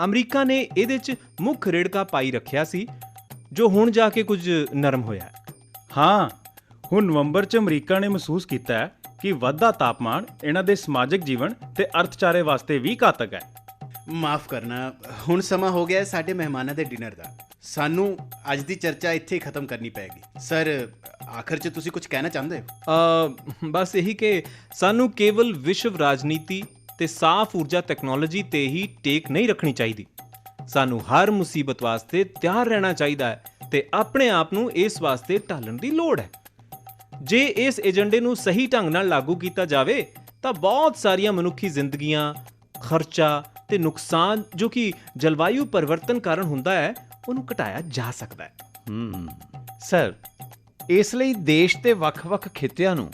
ਅਮਰੀਕਾ ਨੇ ਇਹਦੇ 'ਚ ਮੁੱਖ ਰੇੜਕਾ ਪਾਈ ਰੱਖਿਆ ਸੀ, ਜੋ ਹੁਣ ਜਾ ਕੇ ਕੁਝ ਨਰਮ ਹੋਇਆ। ਹਾਂ, ਹੁਣ ਨਵੰਬਰ 'ਚ ਅਮਰੀਕਾ ਨੇ ਮਹਿਸੂਸ ਕੀਤਾ ਹੈ ਕਿ ਵੱਧਦਾ ਤਾਪਮਾਨ ਇਹਨਾਂ ਦੇ ਸਮਾਜਿਕ ਜੀਵਨ ਤੇ ਅਰਥਚਾਰੇ ਵਾਸਤੇ ਵੀ ਘਾਤਕ ਹੈ। ਮਾਫ ਕਰਨਾ, ਹੁਣ ਸਮਾਂ ਹੋ ਗਿਆ ਸਾਡੇ ਮਹਿਮਾਨਾਂ ਦੇ ਡਿਨਰ ਦਾ। ਸਾਨੂੰ ਅੱਜ ਦੀ ਚਰਚਾ ਇੱਥੇ ਹੀ ਖਤਮ ਕਰਨੀ ਪਏਗੀ। ਸਰ, ਆਖਰ 'ਚ ਤੁਸੀਂ ਕੁਝ ਕਹਿਣਾ ਚਾਹੁੰਦੇ ਹੋ? ਬਸ ਇਹੀ ਕਿ ਸਾਨੂੰ ਕੇਵਲ ਵਿਸ਼ਵ ਰਾਜਨੀਤੀ ਤੇ ਸਾਫ਼ ਊਰਜਾ ਟੈਕਨੋਲੋਜੀ ਤੇ ਹੀ ਟੇਕ ਨਹੀਂ ਰੱਖਣੀ ਚਾਹੀਦੀ। ਸਾਨੂੰ ਹਰ ਮੁਸੀਬਤ ਵਾਸਤੇ ਤਿਆਰ ਰਹਿਣਾ ਚਾਹੀਦਾ ਹੈ ਤੇ ਆਪਣੇ ਆਪ ਨੂੰ ਇਸ ਵਾਸਤੇ ਢਾਲਣ ਦੀ ਲੋੜ ਹੈ। ਜੇ ਇਸ ਏਜੰਡੇ ਨੂੰ ਸਹੀ ਢੰਗ ਨਾਲ ਲਾਗੂ ਕੀਤਾ ਜਾਵੇ ਤਾਂ ਬਹੁਤ ਸਾਰੀਆਂ ਮਨੁੱਖੀ ਜ਼ਿੰਦਗੀਆਂ, ਖਰਚਾ ਤੇ ਨੁਕਸਾਨ ਜੋ ਕਿ ਜਲਵਾਯੂ ਪਰਿਵਰਤਨ ਕਾਰਨ ਹੁੰਦਾ ਹੈ, ਉਹਨੂੰ ਘਟਾਇਆ ਜਾ ਸਕਦਾ ਹੈ। ਸਰ, ਇਸ ਲਈ ਦੇਸ਼ ਦੇ ਵੱਖ-ਵੱਖ ਖਿੱਤਿਆਂ ਨੂੰ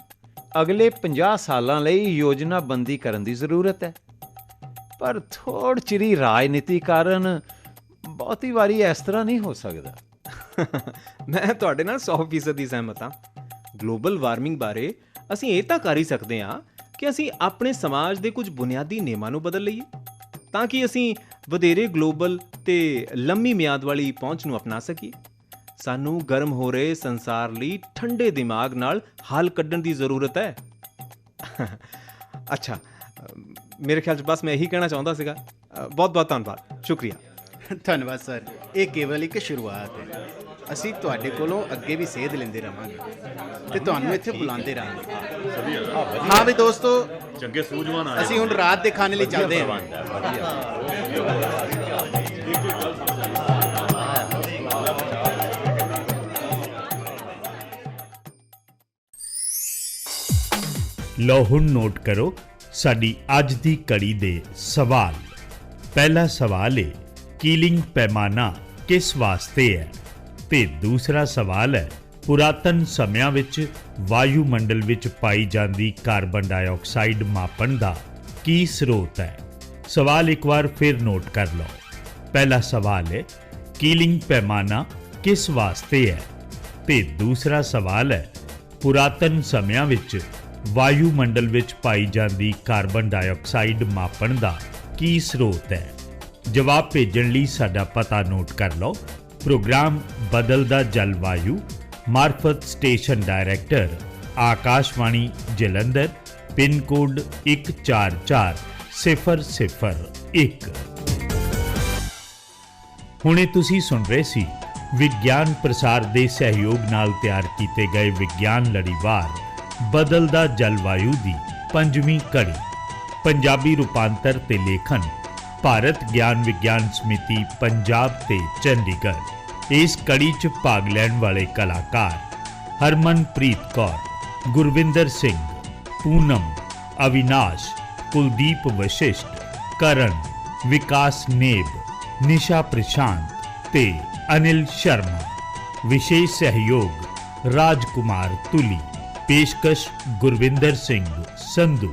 ਅਗਲੇ 50 ਸਾਲਾਂ ਲਈ ਯੋਜਨਾਬੰਦੀ ਕਰਨ ਦੀ ਜ਼ਰੂਰਤ ਹੈ, ਪਰ ਥੋੜ ਚਿਰੀ ਰਾਜਨੀਤੀ ਕਾਰਨ ਬਹੁਤੀ ਵਾਰੀ ਇਸ ਤਰ੍ਹਾਂ ਨਹੀਂ ਹੋ ਸਕਦਾ। ਮੈਂ ਤੁਹਾਡੇ ਨਾਲ 100% ਸਹਿਮਤ ਹਾਂ। ਗਲੋਬਲ ਵਾਰਮਿੰਗ ਬਾਰੇ ਅਸੀਂ ਇਹ ਤਾਂ ਕਰ ਹੀ ਸਕਦੇ ਹਾਂ ਕਿ ਅਸੀਂ ਆਪਣੇ ਸਮਾਜ ਦੇ ਕੁਝ ਬੁਨਿਆਦੀ ਨਿਯਮਾਂ ਨੂੰ ਬਦਲ ਲਈਏ, ਤਾਂ ਕਿ ਅਸੀਂ ਵਧੇਰੇ ਗਲੋਬਲ ਤੇ ਲੰਮੀ ਮਿਆਦ ਵਾਲੀ ਪਹੁੰਚ ਨੂੰ ਅਪਣਾ ਸਕੀਏ। ਸਾਨੂੰ ਗਰਮ ਹੋ ਰਹੇ ਸੰਸਾਰ ਲਈ ਠੰਡੇ ਦਿਮਾਗ ਨਾਲ ਹੱਲ ਕੱਢਣ ਦੀ ਜ਼ਰੂਰਤ ਹੈ। ਅੱਛਾ, ਮੇਰੇ ਖਿਆਲ 'ਚ ਬਸ ਮੈਂ ਇਹੀ ਕਹਿਣਾ ਚਾਹੁੰਦਾ ਸੀਗਾ। ਬਹੁਤ ਬਹੁਤ ਧੰਨਵਾਦ, ਸ਼ੁਕਰੀਆ। ਧੰਨਵਾਦ ਸਰ, ਇਹ ਕੇਵਲ ਇੱਕ ਸ਼ੁਰੂਆਤ ਹੈ। ਅਸੀਂ ਤੁਹਾਡੇ ਕੋਲੋਂ ਅੱਗੇ ਵੀ ਸੇਧ ਲੈਂਦੇ ਰਹਾਂਗੇ ਤੇ ਤੁਹਾਨੂੰ ਇੱਥੇ ਬੁਲਾਉਂਦੇ ਰਹਾਂਗੇ। ਹਾਂ ਵੀ ਦੋਸਤੋ, ਚੰਗੇ ਸੂਝਵਾਨ ਆਏ। ਅਸੀਂ ਹੁਣ ਰਾਤ ਦੇ ਖਾਣੇ ਲਈ ਚੱਲਦੇ ਹਾਂ। ਲਓ ਹੁਣ ਨੋਟ ਕਰੋ ਸਾਡੀ ਅੱਜ ਦੀ ਕੜੀ ਦੇ ਸਵਾਲ। ਪਹਿਲਾ ਸਵਾਲ ਹੈ, ਕੀਲਿੰਗ ਪੈਮਾਨਾ ਕਿਸ ਵਾਸਤੇ ਹੈ? ਤੇ ਦੂਸਰਾ ਸਵਾਲ ਹੈ, ਪੁਰਾਤਨ ਸਮਿਆਂ ਵਿੱਚ ਵਾਯੂਮੰਡਲ ਵਿੱਚ ਪਾਈ ਜਾਂਦੀ ਕਾਰਬਨ ਡਾਈਆਕਸਾਈਡ ਮਾਪਣ ਦਾ ਕੀ ਸਰੋਤ ਹੈ? ਸਵਾਲ ਇੱਕ ਵਾਰ ਫਿਰ ਨੋਟ ਕਰ ਲਓ। ਪਹਿਲਾ ਸਵਾਲ ਹੈ, ਕੀਲਿੰਗ ਪੈਮਾਨਾ ਕਿਸ ਵਾਸਤੇ ਹੈ? ਤੇ ਦੂਸਰਾ ਸਵਾਲ ਹੈ, ਪੁਰਾਤਨ ਸਮਿਆਂ ਵਿੱਚ ਵਾਯੂਮੰਡਲ ਵਿੱਚ ਪਾਈ ਜਾਂਦੀ ਕਾਰਬਨ ਡਾਈਆਕਸਾਈਡ ਮਾਪਣ ਦਾ ਕੀ ਸਰੋਤ ਹੈ? ਜਵਾਬ ਭੇਜਣ ਲਈ ਸਾਡਾ ਪਤਾ ਨੋਟ ਕਰ ਲਓ। ਪ੍ਰੋਗਰਾਮ ਬਦਲਦਾ ਜਲਵਾਯੂ, ਮਾਰਫਤ station director, Akashvani Jalandhar, pin code 144001। ਹੁਣੇ ਤੁਸੀਂ ਸੁਣ ਰਹੇ ਸੀ ਵਿਗਿਆਨ ਪ੍ਰਸਾਰ ਦੇ ਸਹਿਯੋਗ ਨਾਲ ਤਿਆਰ ਕੀਤੇ ਗਏ ਵਿਗਿਆਨ ਲੜੀਵਾਰ ਬਦਲਦਾ ਜਲਵਾਯੂ ਦੀ 5ਵੀਂ ਕੜੀ। ਪੰਜਾਬੀ ਰੂਪਾਂਤਰ ਤੇ ਲੇਖਨ ਭਾਰਤ ਗਿਆਨ ਵਿਗਿਆਨ ਸਮਿਤੀ ਪੰਜਾਬ ਤੇ ਚੰਡੀਗੜ੍ਹ। ਇਸ ਕੜੀ 'ਚ ਭਾਗ ਲੈਣ ਵਾਲੇ ਕਲਾਕਾਰ ਹਰਮਨਪ੍ਰੀਤ ਕੌਰ, ਗੁਰਵਿੰਦਰ ਸਿੰਘ, ਪੂਨਮ, ਅਵਿਨਾਸ਼, ਕੁਲਦੀਪ ਵਸ਼ਿਸ਼ਟ, ਕਰਨ, ਵਿਕਾਸ ਨੇਬ, ਨਿਸ਼ਾ ਪ੍ਰਸ਼ਾਂਤ ਤੇ ਅਨਿਲ ਸ਼ਰਮਾ। ਵਿਸ਼ੇਸ਼ ਸਹਿਯੋਗ ਰਾਜਕੁਮਾਰ ਤੁਲੀ। ਪੇਸ਼ਕਸ਼ ਗੁਰਵਿੰਦਰ ਸਿੰਘ ਸੰਧੂ।